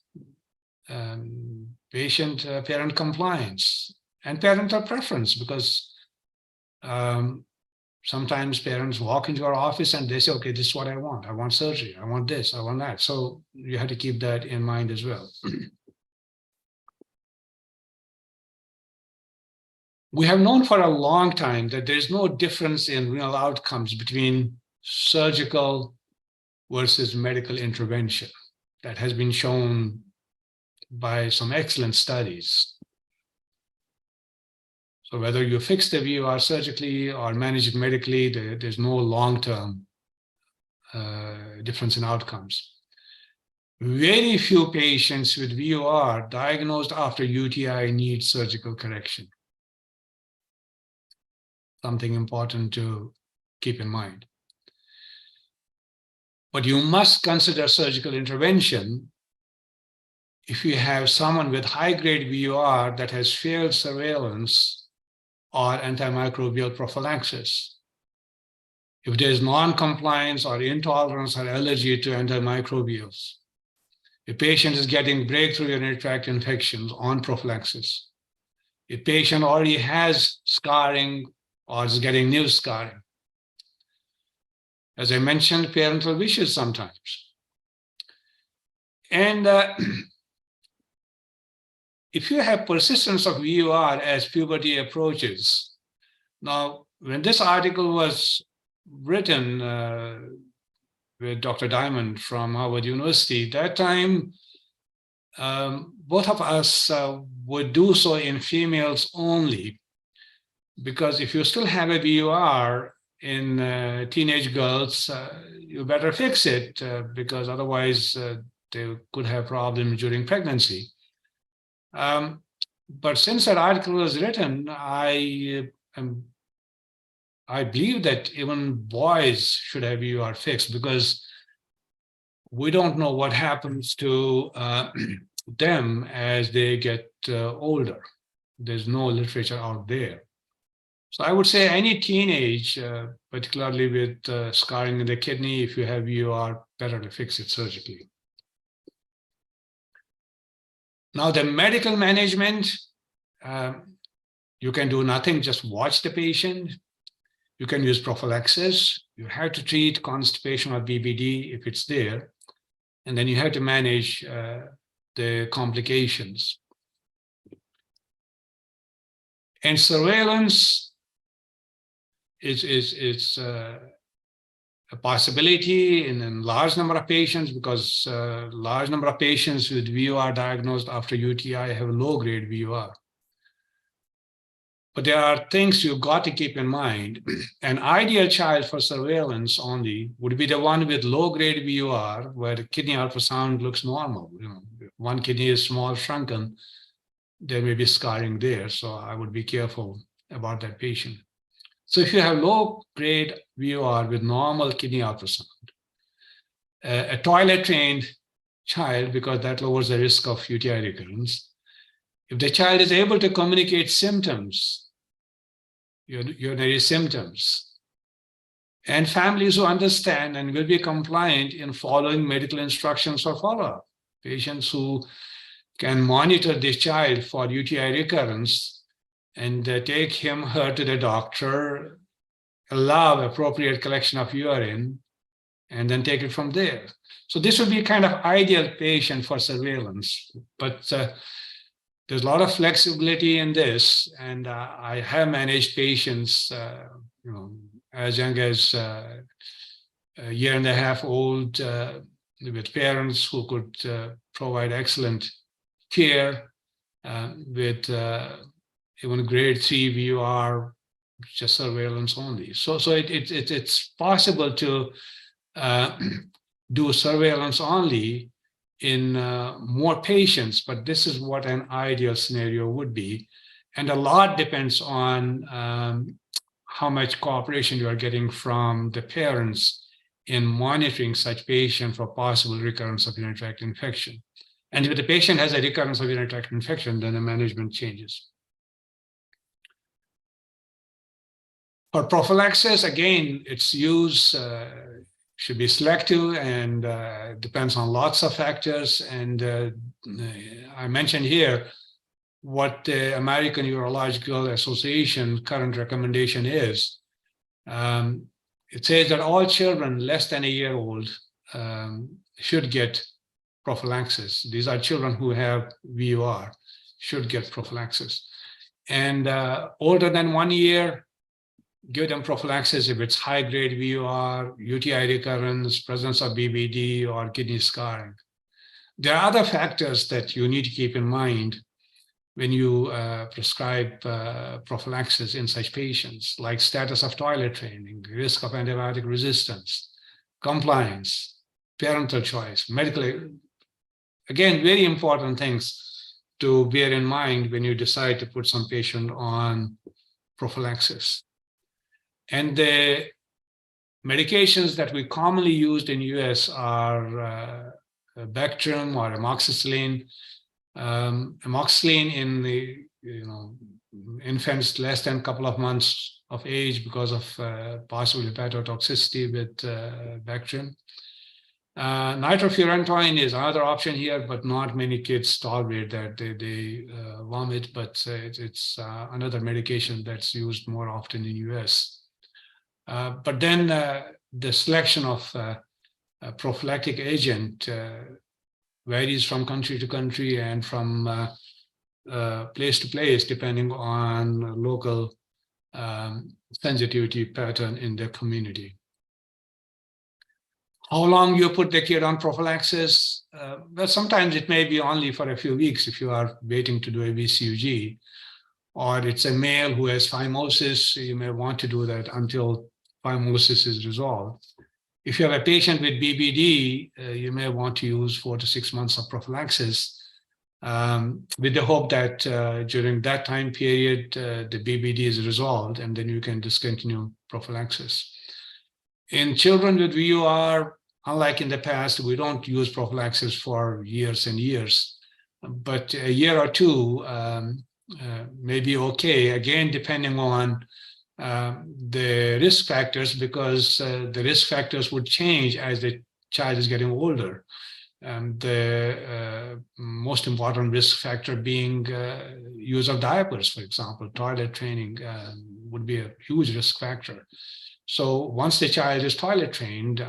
patient-parent compliance, and parental preference, because sometimes parents walk into our office and they say, okay, this is what I want. I want surgery. I want this. I want that. So you have to keep that in mind as well. We have known for a long time that there's no difference in renal outcomes between surgical versus medical intervention. That has been shown by some excellent studies. So whether you fix the VUR surgically or manage it medically, there's no long-term difference in outcomes. Very few patients with VUR diagnosed after UTI need surgical correction. Something important to keep in mind. But you must consider surgical intervention if you have someone with high-grade VUR that has failed surveillance or antimicrobial prophylaxis. If there is non-compliance or intolerance or allergy to antimicrobials. A patient is getting breakthrough urinary tract infections on prophylaxis. A patient already has scarring or is getting new scarring. As I mentioned, parental wishes sometimes. And if you have persistence of VUR as puberty approaches, now when this article was written with Dr. Diamond from Harvard University, that time both of us would do so in females only, because if you still have a VUR in teenage girls, you better fix it because otherwise they could have problems during pregnancy. But since that article was written, I believe that even boys should have VUR fixed, because we don't know what happens to them as they get older. There's no literature out there. So I would say any teenage, particularly with scarring in the kidney, if you have VUR, better to fix it surgically. Now the medical management, you can do nothing, just watch the patient. You can use prophylaxis. You have to treat constipation or BBD if it's there. And then you have to manage the complications. And surveillance is a possibility in a large number of patients, because large number of patients with VUR diagnosed after UTI have low-grade VUR. But there are things you've got to keep in mind. An ideal child for surveillance only would be the one with low-grade VUR, where the kidney ultrasound looks normal. You know, if one kidney is small, shrunken, there may be scarring there. So I would be careful about that patient. So if you have low-grade VUR with normal kidney ultrasound, a toilet-trained child, because that lowers the risk of UTI recurrence, if the child is able to communicate symptoms, urinary symptoms, and families who understand and will be compliant in following medical instructions for follow-up, patients who can monitor this child for UTI recurrence and take him, her to the doctor, allow appropriate collection of urine, and then take it from there. So this would be kind of ideal patient for surveillance, but there's a lot of flexibility in this, and I have managed patients, as young as a year and a half old, with parents who could provide excellent care with even grade 3 VUR, just surveillance only. So it's possible to do surveillance only in more patients, but this is what an ideal scenario would be. And a lot depends on how much cooperation you are getting from the parents in monitoring such patient for possible recurrence of urinary tract infection. And if the patient has a recurrence of urinary tract infection, then the management changes. For prophylaxis, again, its use should be selective and depends on lots of factors. And I mentioned here what the American Urological Association current recommendation is. It says that all children less than a year old should get prophylaxis. These are children who have VUR, should get prophylaxis. And older than 1 year, give them prophylaxis if it's high-grade VUR, UTI recurrence, presence of BBD, or kidney scarring. There are other factors that you need to keep in mind when you prescribe prophylaxis in such patients, like status of toilet training, risk of antibiotic resistance, compliance, parental choice, medical. Again, very important things to bear in mind when you decide to put some patient on prophylaxis. And the medications that we commonly used in US are Bactrim or amoxicillin. Amoxicillin in the infants less than a couple of months of age because of possible hepatotoxicity with Bactrim. Nitrofurantoin is another option here, but not many kids tolerate that. They vomit, but it's another medication that's used more often in US. But then the selection of a prophylactic agent varies from country to country and from place to place, depending on local sensitivity pattern in the community. How long you put the kid on prophylaxis? Well, sometimes it may be only for a few weeks if you are waiting to do a VCUG, or it's a male who has phimosis, you may want to do that until phimosis is resolved. If you have a patient with BBD, you may want to use 4 to 6 months of prophylaxis with the hope that during that time period, the BBD is resolved, and then you can discontinue prophylaxis. In children with VUR, unlike in the past, we don't use prophylaxis for years and years, but a year or two may be okay, again, depending on the risk factors, because the risk factors would change as the child is getting older. The most important risk factor being use of diapers, for example. Toilet training would be a huge risk factor. So once the child is toilet trained,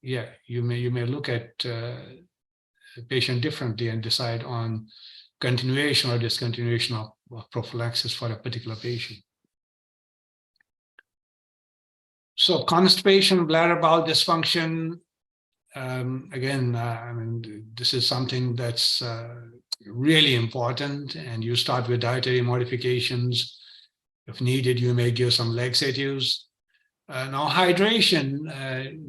yeah, you may look at the patient differently and decide on continuation or discontinuation of prophylaxis for a particular patient. So constipation, bladder bowel dysfunction, again, I mean, this is something that's really important, and you start with dietary modifications. If needed, you may give some laxatives. Now, hydration,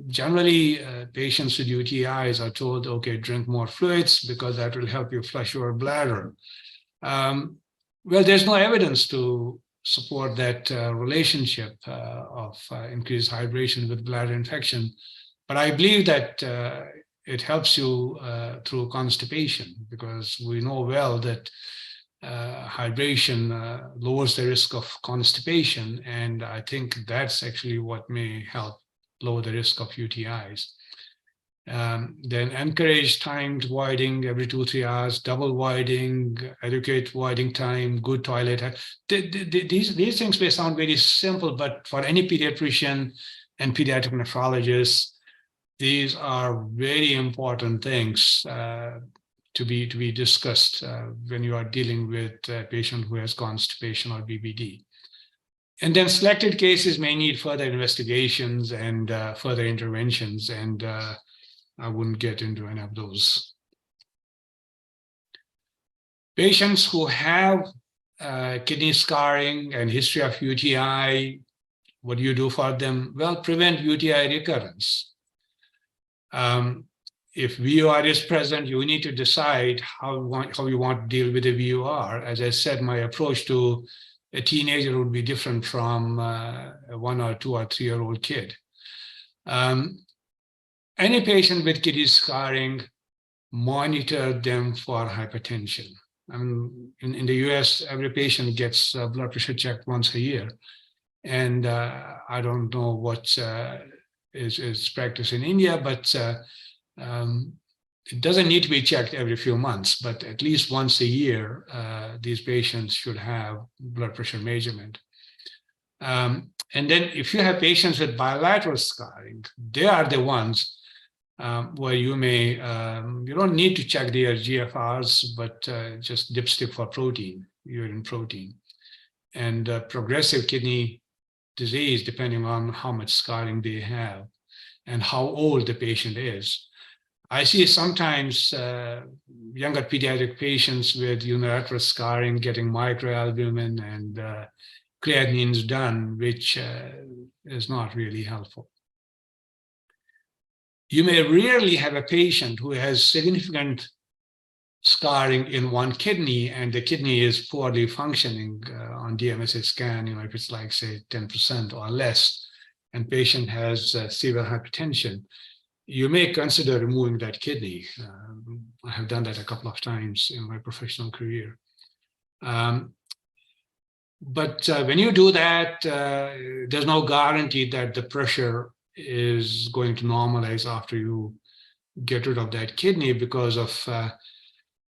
generally patients with UTIs are told, okay, drink more fluids because that will help you flush your bladder. Well, there's no evidence to support that relationship of increased hydration with bladder infection. But I believe that it helps you through constipation, because we know well that hydration lowers the risk of constipation. And I think that's actually what may help lower the risk of UTIs. Then encourage timed voiding every 2-3 hours, double voiding, adequate voiding time, good toilet. These things may sound very simple, but for any pediatrician and pediatric nephrologist, these are very important things to be discussed when you are dealing with a patient who has constipation or BBD. And then selected cases may need further investigations and further interventions, and I wouldn't get into any of those. Patients who have kidney scarring and history of UTI, what do you do for them? Well, prevent UTI recurrence. If VOR is present, you need to decide how you want to deal with the VOR. As I said, my approach to a teenager would be different from a 1 or 2 or 3-year-old kid. Any patient with kidney scarring, monitor them for hypertension. I mean, in the US, every patient gets blood pressure checked once a year. And I don't know what is practiced in India, but it doesn't need to be checked every few months, but at least once a year, these patients should have blood pressure measurement. And then if you have patients with bilateral scarring, they are the ones where you may, you don't need to check their GFRs, but just dipstick for protein, urine protein. And progressive kidney disease, depending on how much scarring they have and how old the patient is. I see sometimes younger pediatric patients with unilateral scarring getting microalbumin and creatinines done, which is not really helpful. You may rarely have a patient who has significant scarring in one kidney and the kidney is poorly functioning on DMSA scan, if it's like, say, 10% or less, and patient has severe hypertension. You may consider removing that kidney. I have done that a couple of times in my professional career. But when you do that, there's no guarantee that the pressure is going to normalize after you get rid of that kidney, because of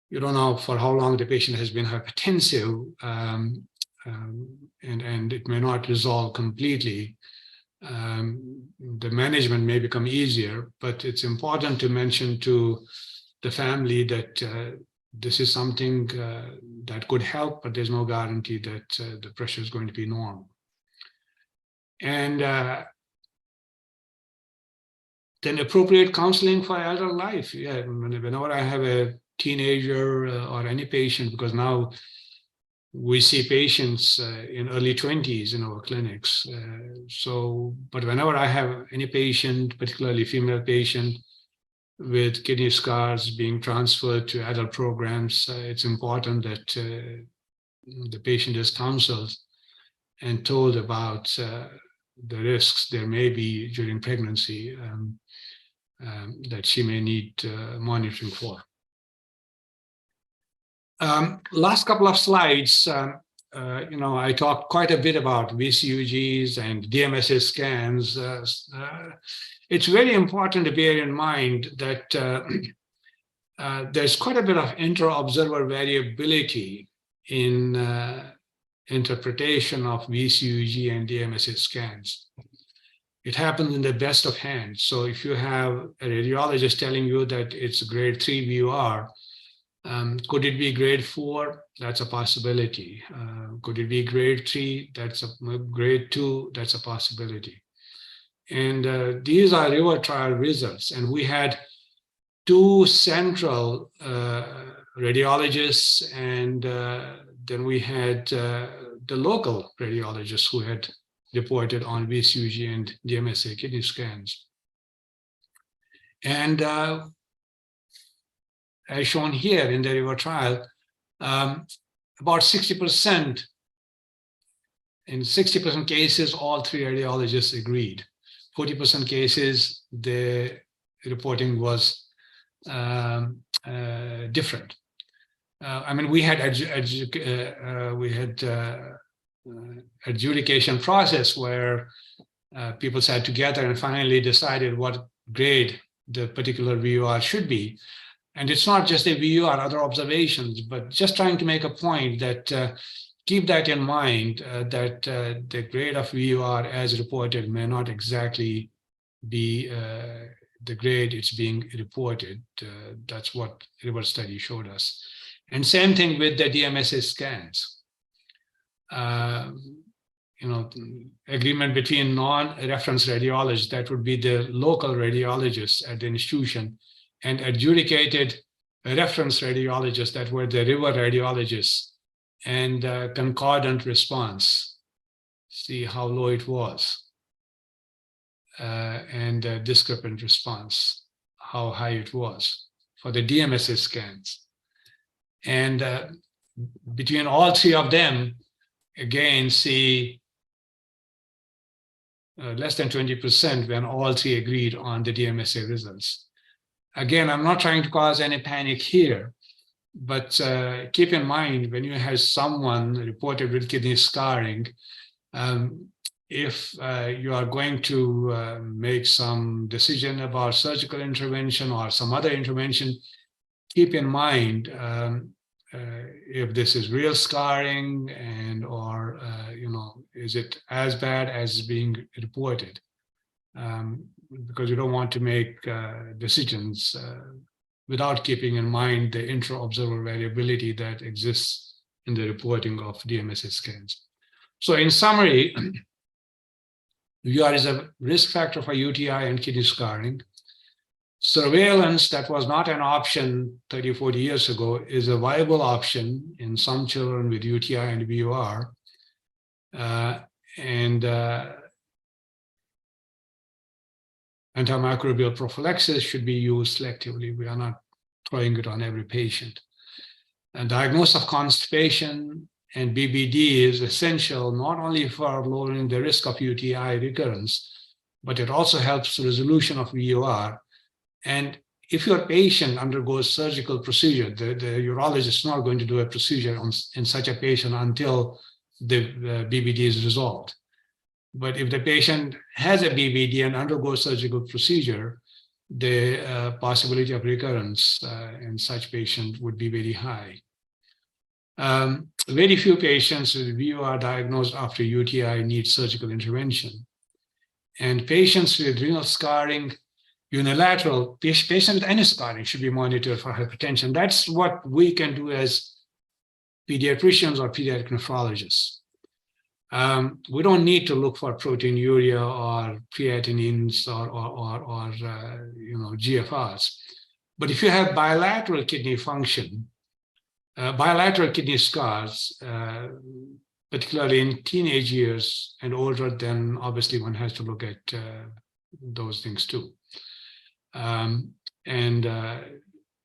you don't know for how long the patient has been hypertensive, and it may not resolve completely. The management may become easier, but it's important to mention to the family that this is something that could help, but there's no guarantee that the pressure is going to be normal. And then appropriate counseling for adult life. Yeah, whenever I have a teenager or any patient, because now we see patients in early 20s in our clinics. But whenever I have any patient, particularly female patient with kidney scars being transferred to adult programs, it's important that the patient is counseled and told about the risks there may be during pregnancy that she may need monitoring for. Last couple of slides, I talked quite a bit about VCUGs and DMSA scans. It's very important to bear in mind that there's quite a bit of inter-observer variability in interpretation of VCUG and DMSA scans. It happens in the best of hands. So if you have a radiologist telling you that it's grade 3 VOR, could it be grade 4? That's a possibility. Could it be grade 3? That's a grade 2. That's a possibility. And these are river trial results. And we had two central radiologists, and then we had the local radiologists who had reported on VCUG and DMSA kidney scans. And as shown here in the river trial, about 60%, in 60% cases, all three radiologists agreed. 40% cases, the reporting was different. I mean, we had adjudication process where people sat together and finally decided what grade the particular VUR should be. And it's not just a VUR, other observations, but just trying to make a point that keep that in mind, that the grade of VUR as reported may not exactly be the grade it's being reported. That's what river study showed us. And same thing with the DMSA scans. Agreement between non-reference radiologists, that would be the local radiologists at the institution, and adjudicated reference radiologists, that were the river radiologists, and concordant response. See how low it was. And discrepant response, how high it was for the DMSA scans. And between all three of them, again, see less than 20% when all three agreed on the DMSA results. Again, I'm not trying to cause any panic here, but keep in mind when you have someone reported with kidney scarring, if you are going to make some decision about surgical intervention or some other intervention, keep in mind if this is real scarring and or is it as bad as being reported, because you don't want to make decisions without keeping in mind the intra-observer variability that exists in the reporting of DMSA scans. So in summary, VUR is a risk factor for UTI and kidney scarring. Surveillance that was not an option 30, 40 years ago is a viable option in some children with UTI and VUR. Antimicrobial prophylaxis should be used selectively. We are not throwing it on every patient. And diagnosis of constipation and BBD is essential not only for lowering the risk of UTI recurrence, but it also helps resolution of VUR. And if your patient undergoes surgical procedure, the urologist is not going to do a procedure in such a patient until the BBD is resolved. But if the patient has a BBD and undergoes surgical procedure, the possibility of recurrence in such patient would be very high. Very few patients with VUR diagnosed after UTI need surgical intervention. And patients with renal scarring, unilateral, patients with any scarring should be monitored for hypertension. That's what we can do as pediatricians or pediatric nephrologists. We don't need to look for proteinuria or creatinines or GFRs. But if you have bilateral kidney function, bilateral kidney scars, particularly in teenage years and older, then obviously one has to look at those things too.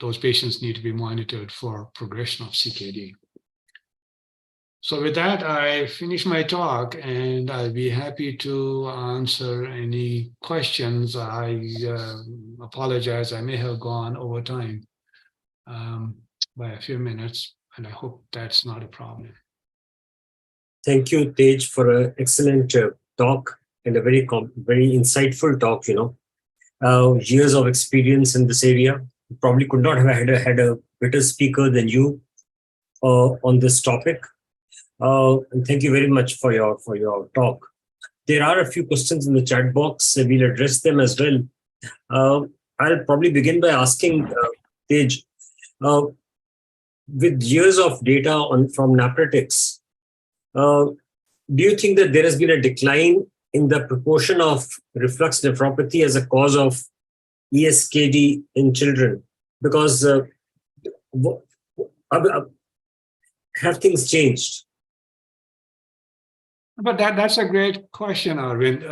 Those patients need to be monitored for progression of CKD. So with that, I finish my talk, and I'll be happy to answer any questions. I apologize, I may have gone over time by a few minutes, and I hope that's not a problem. Thank you, Tej, for an excellent talk and a very insightful talk. Years of experience in this area. Probably could not have had a better speaker than you on this topic. And thank you very much for your talk. There are a few questions in the chat box. We'll address them as well. I'll probably begin by asking Tej, with years of data from Napratics, do you think that there has been a decline in the proportion of reflux nephropathy as a cause of ESKD in children? Because have things changed? But that's a great question, Arvind.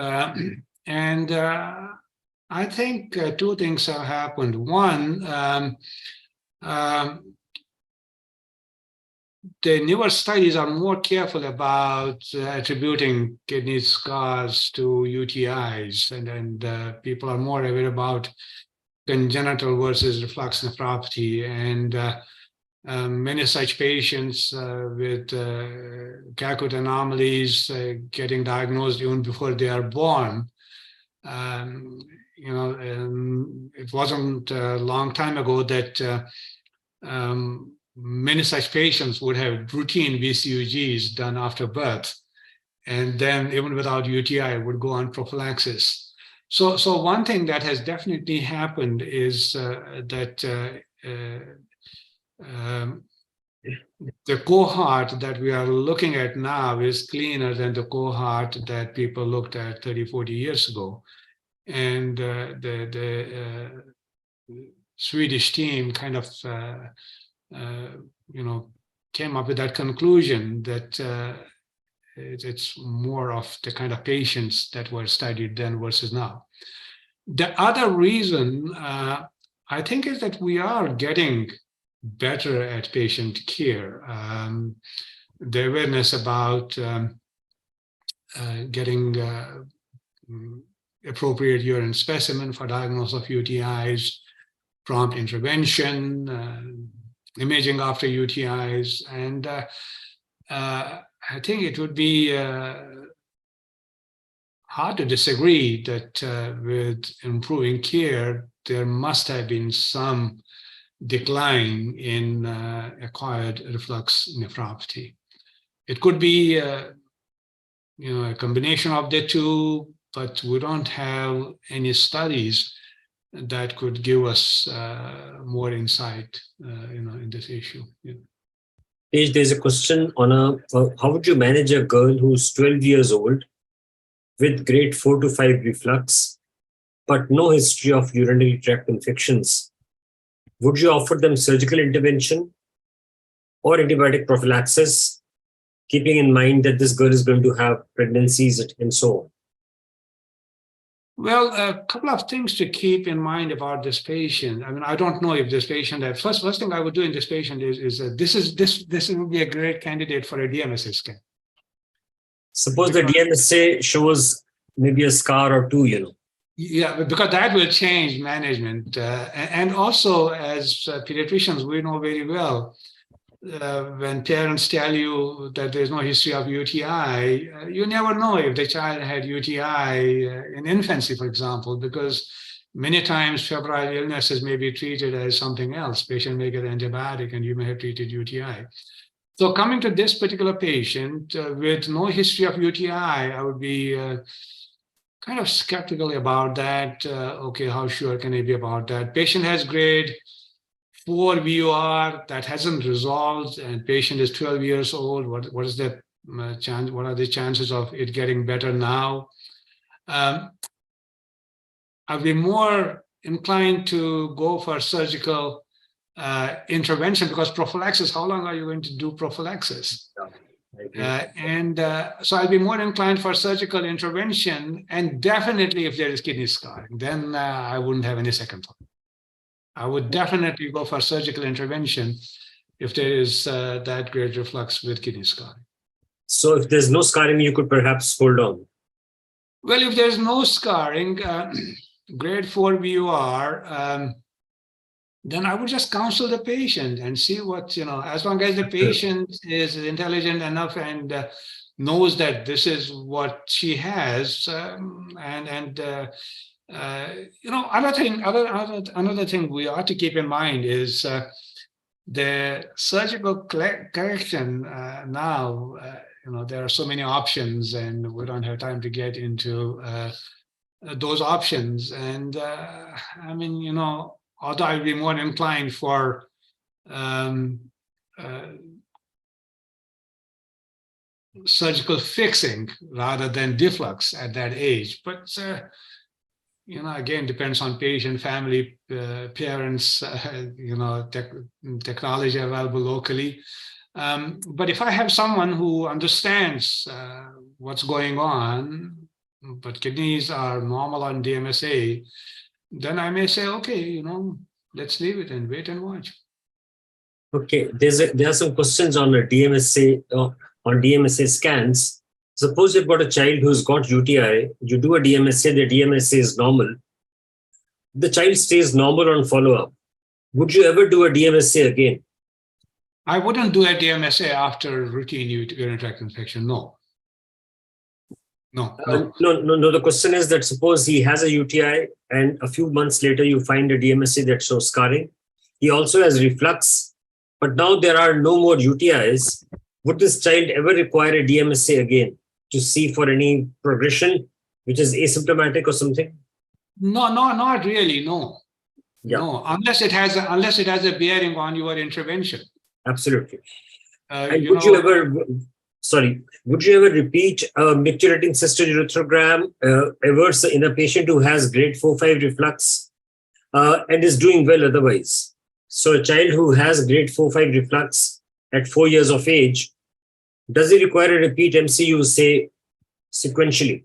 I think two things have happened. One, the newer studies are more careful about attributing kidney scars to UTIs, and people are more aware about congenital versus reflux nephropathy. And many such patients with CAKUT anomalies getting diagnosed even before they are born. It wasn't a long time ago that many such patients would have routine VCUGs done after birth, and then even without UTI would go on prophylaxis. So one thing that has definitely happened is that the cohort that we are looking at now is cleaner than the cohort that people looked at 30, 40 years ago. And the Swedish team kind of, came up with that conclusion that it's more of the kind of patients that were studied then versus now. The other reason, I think, is that we are getting better at patient care. The awareness about getting appropriate urine specimen for diagnosis of UTIs, prompt intervention, imaging after UTIs, and I think it would be hard to disagree that with improving care, there must have been some decline in acquired reflux nephropathy. It could be a combination of the two, but we don't have any studies that could give us more insight in this issue. Yeah. There's a question on how would you manage a girl who's 12 years old with grade 4 to 5 reflux, but no history of urinary tract infections? Would you offer them surgical intervention or antibiotic prophylaxis, keeping in mind that this girl is going to have pregnancies and so on? Well, a couple of things to keep in mind about this patient. I mean, I don't know if this patient. First thing I would do in this patient is this would be a great candidate for a DMSA scan. Suppose the DMSA shows maybe a scar or two, Yeah, because that will change management. And also, as pediatricians, we know very well, when parents tell you that there's no history of UTI, you never know if the child had UTI in infancy, for example, because many times febrile illnesses may be treated as something else. Patient may get antibiotic and you may have treated UTI. So coming to this particular patient with no history of UTI, I would be kind of skeptical about that. Okay, how sure can I be about that? Patient has grade 4 VUR that hasn't resolved, and patient is 12 years old. What is the chance? What are the chances of it getting better now? I'd be more inclined to go for surgical intervention, because prophylaxis, how long are you going to do prophylaxis? So I'd be more inclined for surgical intervention, and definitely if there is kidney scarring, then I wouldn't have any second thought. I would definitely go for surgical intervention if there is that grade reflux with kidney scarring. So if there's no scarring, you could perhaps hold on. Well, if there's no scarring, grade 4 VUR, then I would just counsel the patient and see what, as long as the patient is intelligent enough and knows that this is what she has, another thing we ought to keep in mind is the surgical correction now. There are so many options, and we don't have time to get into those options. And although I'd be more inclined for surgical fixing rather than deflux at that age. But again, depends on patient, family, parents, technology available locally. But if I have someone who understands what's going on, but kidneys are normal on DMSA, then I may say, okay, let's leave it and wait and watch. Okay, there are some questions on DMSA on DMSA scans. Suppose you've got a child who's got UTI, you do a DMSA, the DMSA is normal. The child stays normal on follow-up. Would you ever do a DMSA again? I wouldn't do a DMSA after routine urinary tract infection. No. No. No. The question is that suppose he has a UTI and a few months later you find a DMSA that shows scarring. He also has reflux, but now there are no more UTIs. Would this child ever require a DMSA again to see for any progression, which is asymptomatic or something? No, not really. No. Yeah. No, unless it has a bearing on your intervention. Absolutely. And would you ever repeat a micturating cystourethrogram ever in a patient who has grade 4-5 reflux and is doing well otherwise? So a child who has grade 4-5 reflux at 4 years of age, does he require a repeat MCU, say, sequentially?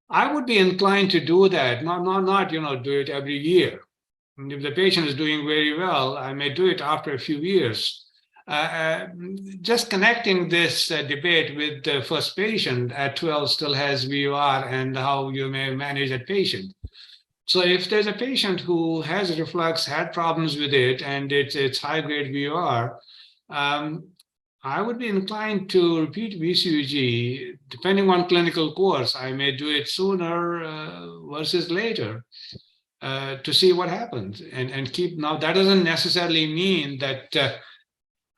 I would be inclined to do that, not do it every year. And if the patient is doing very well, I may do it after a few years. Just connecting this debate with the first patient at 12 still has VUR and how you may manage that patient. So if there's a patient who has reflux, had problems with it, and it's high-grade VUR, I would be inclined to repeat VCUG. Depending on clinical course, I may do it sooner versus later to see what happens. And keep, now that doesn't necessarily mean that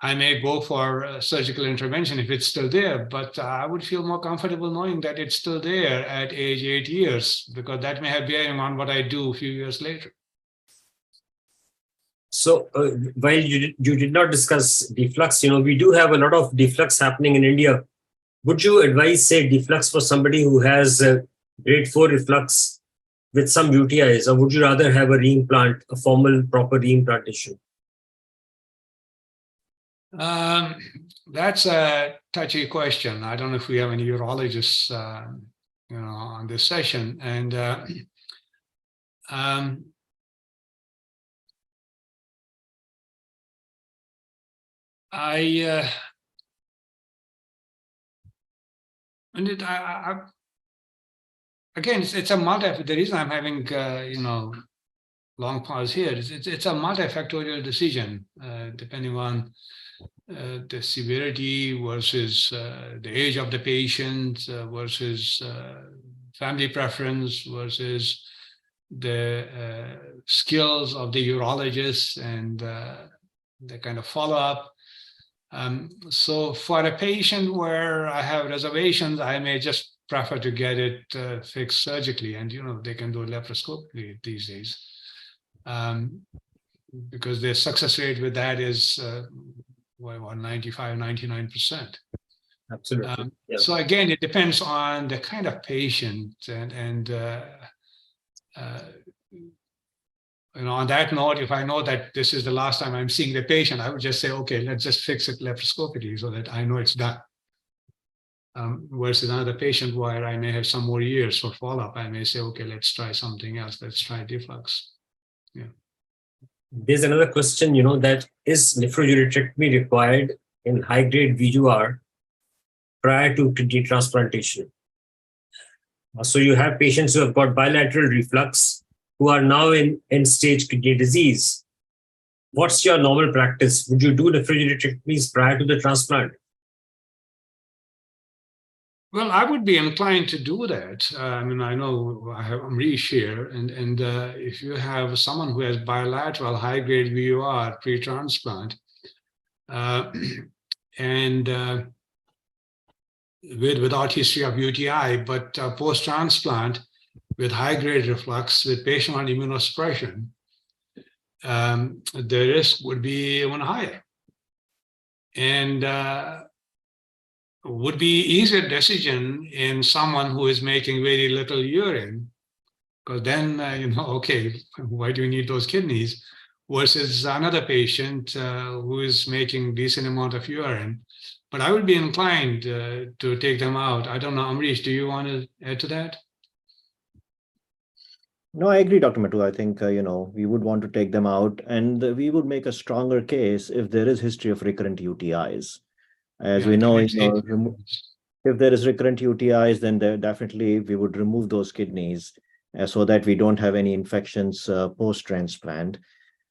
I may go for surgical intervention if it's still there, but I would feel more comfortable knowing that it's still there at age 8 years, because that may have bearing on what I do a few years later. So while you did not discuss deflux, we do have a lot of deflux happening in India. Would you advise, say, deflux for somebody who has grade 4 reflux with some UTIs, or would you rather have a reimplant, a formal, proper reimplantation? That's a touchy question. I don't know if we have any urologists, on this session, and again, it's a multi. The reason I'm having long pause here is it's a multifactorial decision depending on the severity versus the age of the patient versus family preference versus the skills of the urologist and the kind of follow-up. So for a patient where I have reservations, I may just prefer to get it fixed surgically, and they can do laparoscopically these days, because the success rate with that is 95-99%. Absolutely. Yeah. So again, it depends on the kind of patient, and on that note, if I know that this is the last time I'm seeing the patient, I would just say, okay, let's just fix it laparoscopically so that I know it's done. Versus another patient where I may have some more years for follow-up, I may say, okay, let's try something else. Let's try deflux. Yeah. There's another question, that is nephroureterectomy required in high-grade VUR prior to kidney transplantation? So you have patients who have got bilateral reflux who are now in end-stage kidney disease. What's your normal practice? Would you do nephroureterectomies prior to the transplant? Well, I would be inclined to do that. I know I have Amrish here, and if you have someone who has bilateral high-grade VUR pre-transplant, and without history of UTI, but post-transplant with high-grade reflux with patient on immunosuppression, the risk would be even higher. And would be easier decision in someone who is making very little urine, because then, okay, why do you need those kidneys? Versus another patient who is making decent amount of urine. But I would be inclined to take them out. I don't know, Amrish, do you want to add to that? No, I agree, Dr. Matu. I think, we would want to take them out, and we would make a stronger case if there is history of recurrent UTIs. As we know, if there is recurrent UTIs, then definitely we would remove those kidneys so that we don't have any infections post-transplant.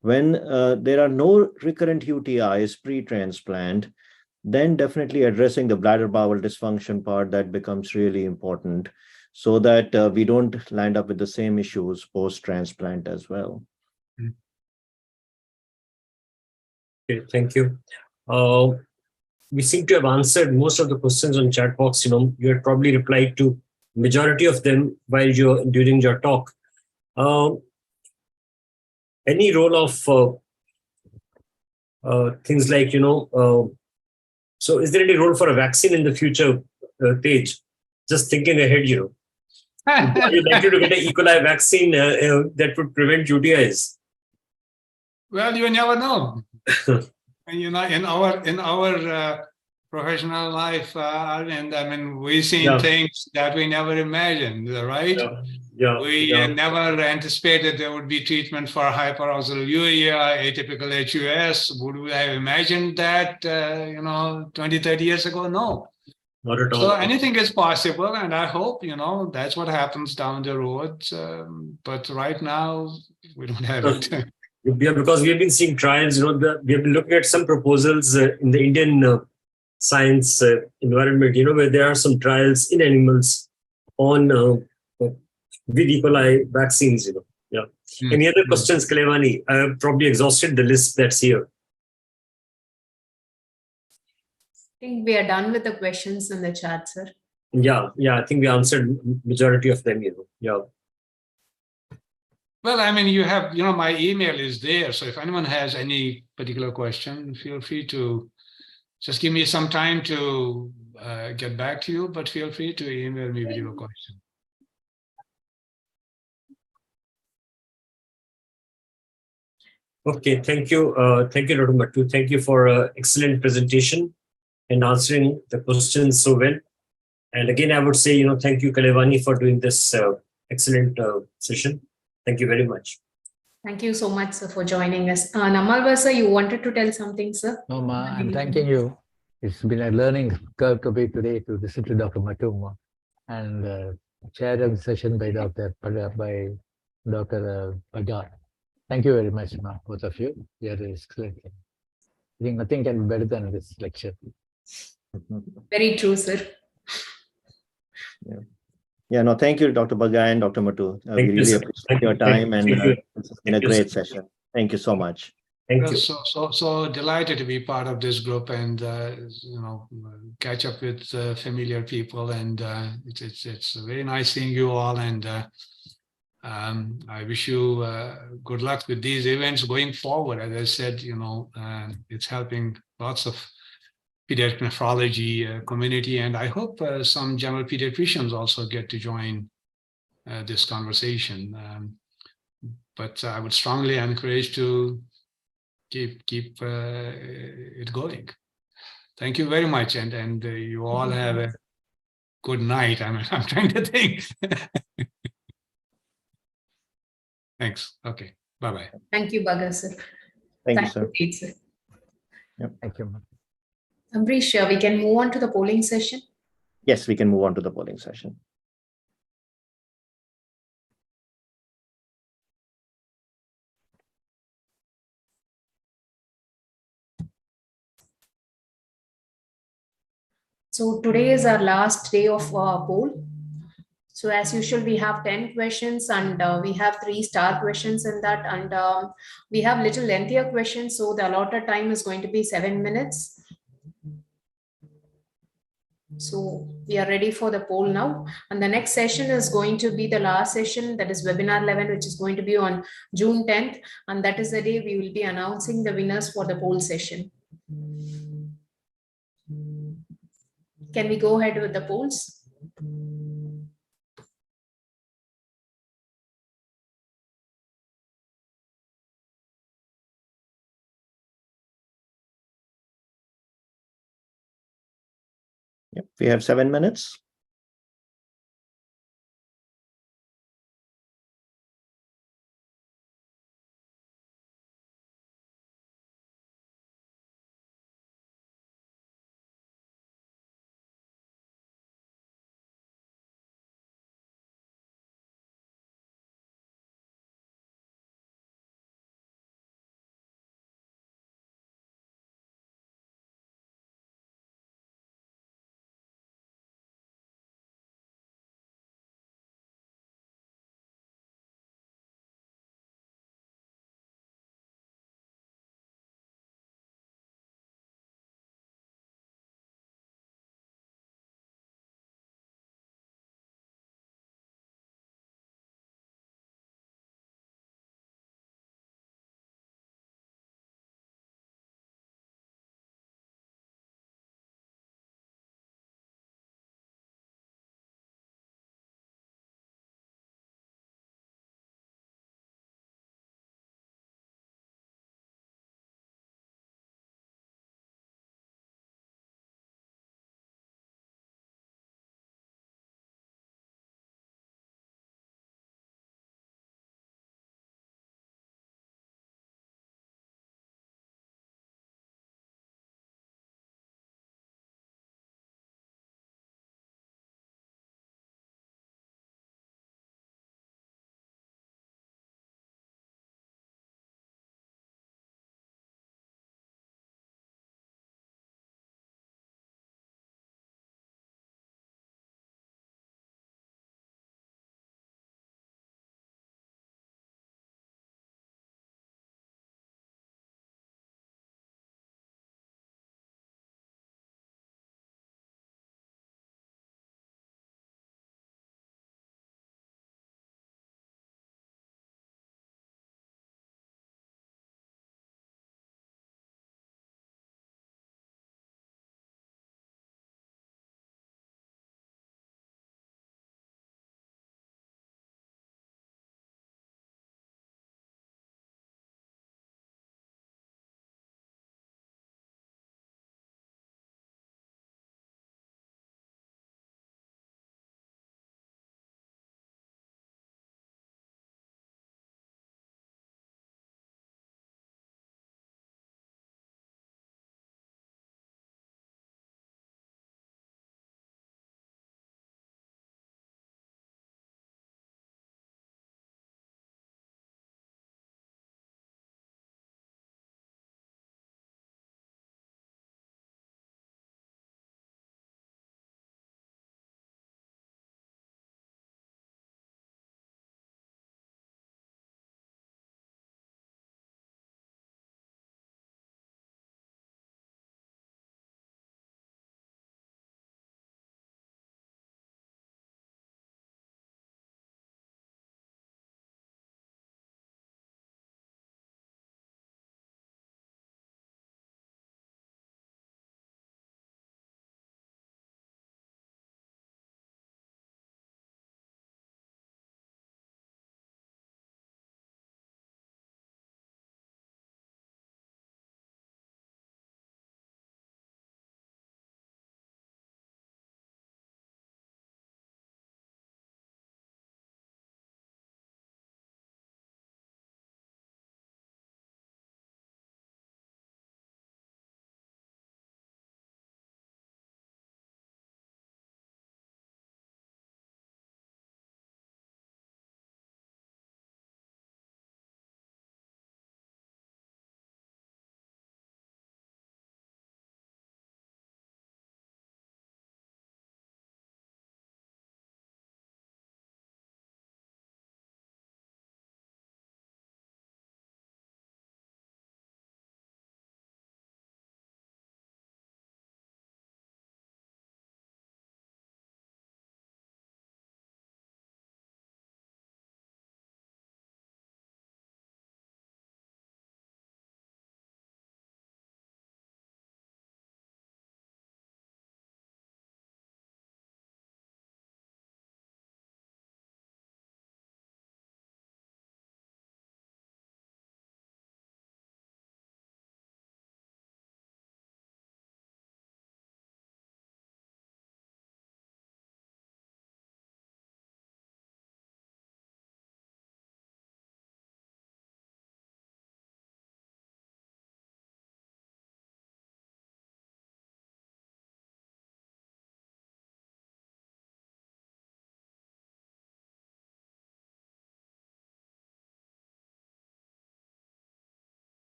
When there are no recurrent UTIs pre-transplant, then definitely addressing the bladder bowel dysfunction part, that becomes really important, so that we don't land up with the same issues post-transplant as well. Okay, thank you. We seem to have answered most of the questions on chat box. You had probably replied to majority of them while during your talk. Any role of things like, so is there any role for a vaccine in the future, Tej? Just thinking ahead, are you likely to get an E. coli vaccine that would prevent UTIs? Well, you never know. In our professional life, and I mean, we've seen things that we never imagined, right? We never anticipated there would be treatment for hyperoxaluria, atypical HUS. Would we have imagined that, 20, 30 years ago? No. Not at all. So anything is possible, and I hope, that's what happens down the road. But right now, we don't have it. Yeah, because we have been seeing trials, we have been looking at some proposals in the Indian science environment, where there are some trials in animals on with E. coli vaccines, Yeah. Any other questions, Kalevani? I have probably exhausted the list that's here. I think we are done with the questions in the chat, sir. Yeah, I think we answered majority of them, Yeah. Well, I mean, you have, my email is there. So if anyone has any particular question, feel free to just give me some time to get back to you, but feel free to email me with your question. Okay, thank you. Thank you, Dr. Matu. Thank you for an excellent presentation and answering the questions so well. And again, I would say, thank you, Kalevani, for doing this excellent session. Thank you very much. Thank you so much, sir, for joining us. Namalva, sir, you wanted to tell something, sir? No, Ma, I'm thanking you. It's been a learning curve to be today to listen to Dr. Matu and chair a session by Dr. Bhagat. Thank you very much, Ma, both of you. You are excellent. I think nothing can be better than this lecture. Very true, sir. Yeah, no, thank you, Dr. Bhagat and Dr. Matu. We really appreciate your time, and it's been a great session. Thank you so much. Thank you. So delighted to be part of this group and catch up with familiar people, and it's very nice seeing you all, and I wish you good luck with these events going forward. As I said, it's helping lots of pediatric nephrology community, and I hope some general pediatricians also get to join this conversation. But I would strongly encourage to keep it going. Thank you very much, and you all have a good night. I'm trying to think. Thanks. Okay. Bye-bye. Thank you, Bhagat, sir. Thank you, sir. Sir. Yep. Thank you. Amrish, we can move on to the polling session. Yes, we can move on to the polling session. So today is our last day of poll. So as usual, we have 10 questions, and we have 3 star questions in that, and we have little lengthier questions. So the allotted time is going to be 7 minutes. So we are ready for the poll now. And the next session is going to be the last session, that is webinar 11, which is going to be on June 10th. And that is the day we will be announcing the winners for the poll session. Can we go ahead with the polls? Yep, we have 7 minutes.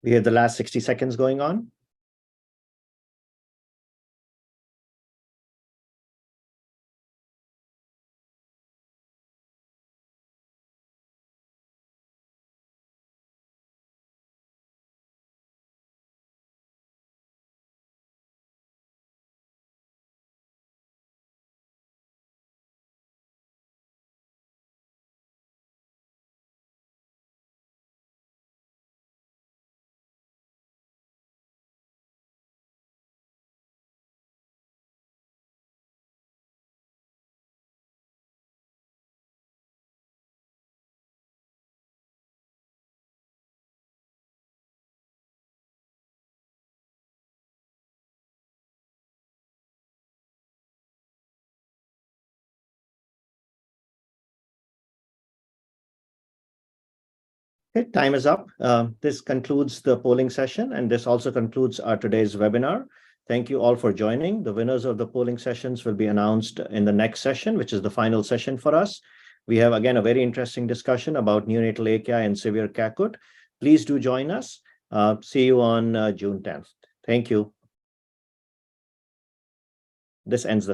We have the last 60 seconds going on. Okay, time is up. This concludes the polling session, and this also concludes our today's webinar. Thank you all for joining. The winners of the polling sessions will be announced in the next session, which is the final session for us. We have, again, a very interesting discussion about neonatal AKI and severe CAKUT. Please do join us. See you on June 10th. Thank you. This ends the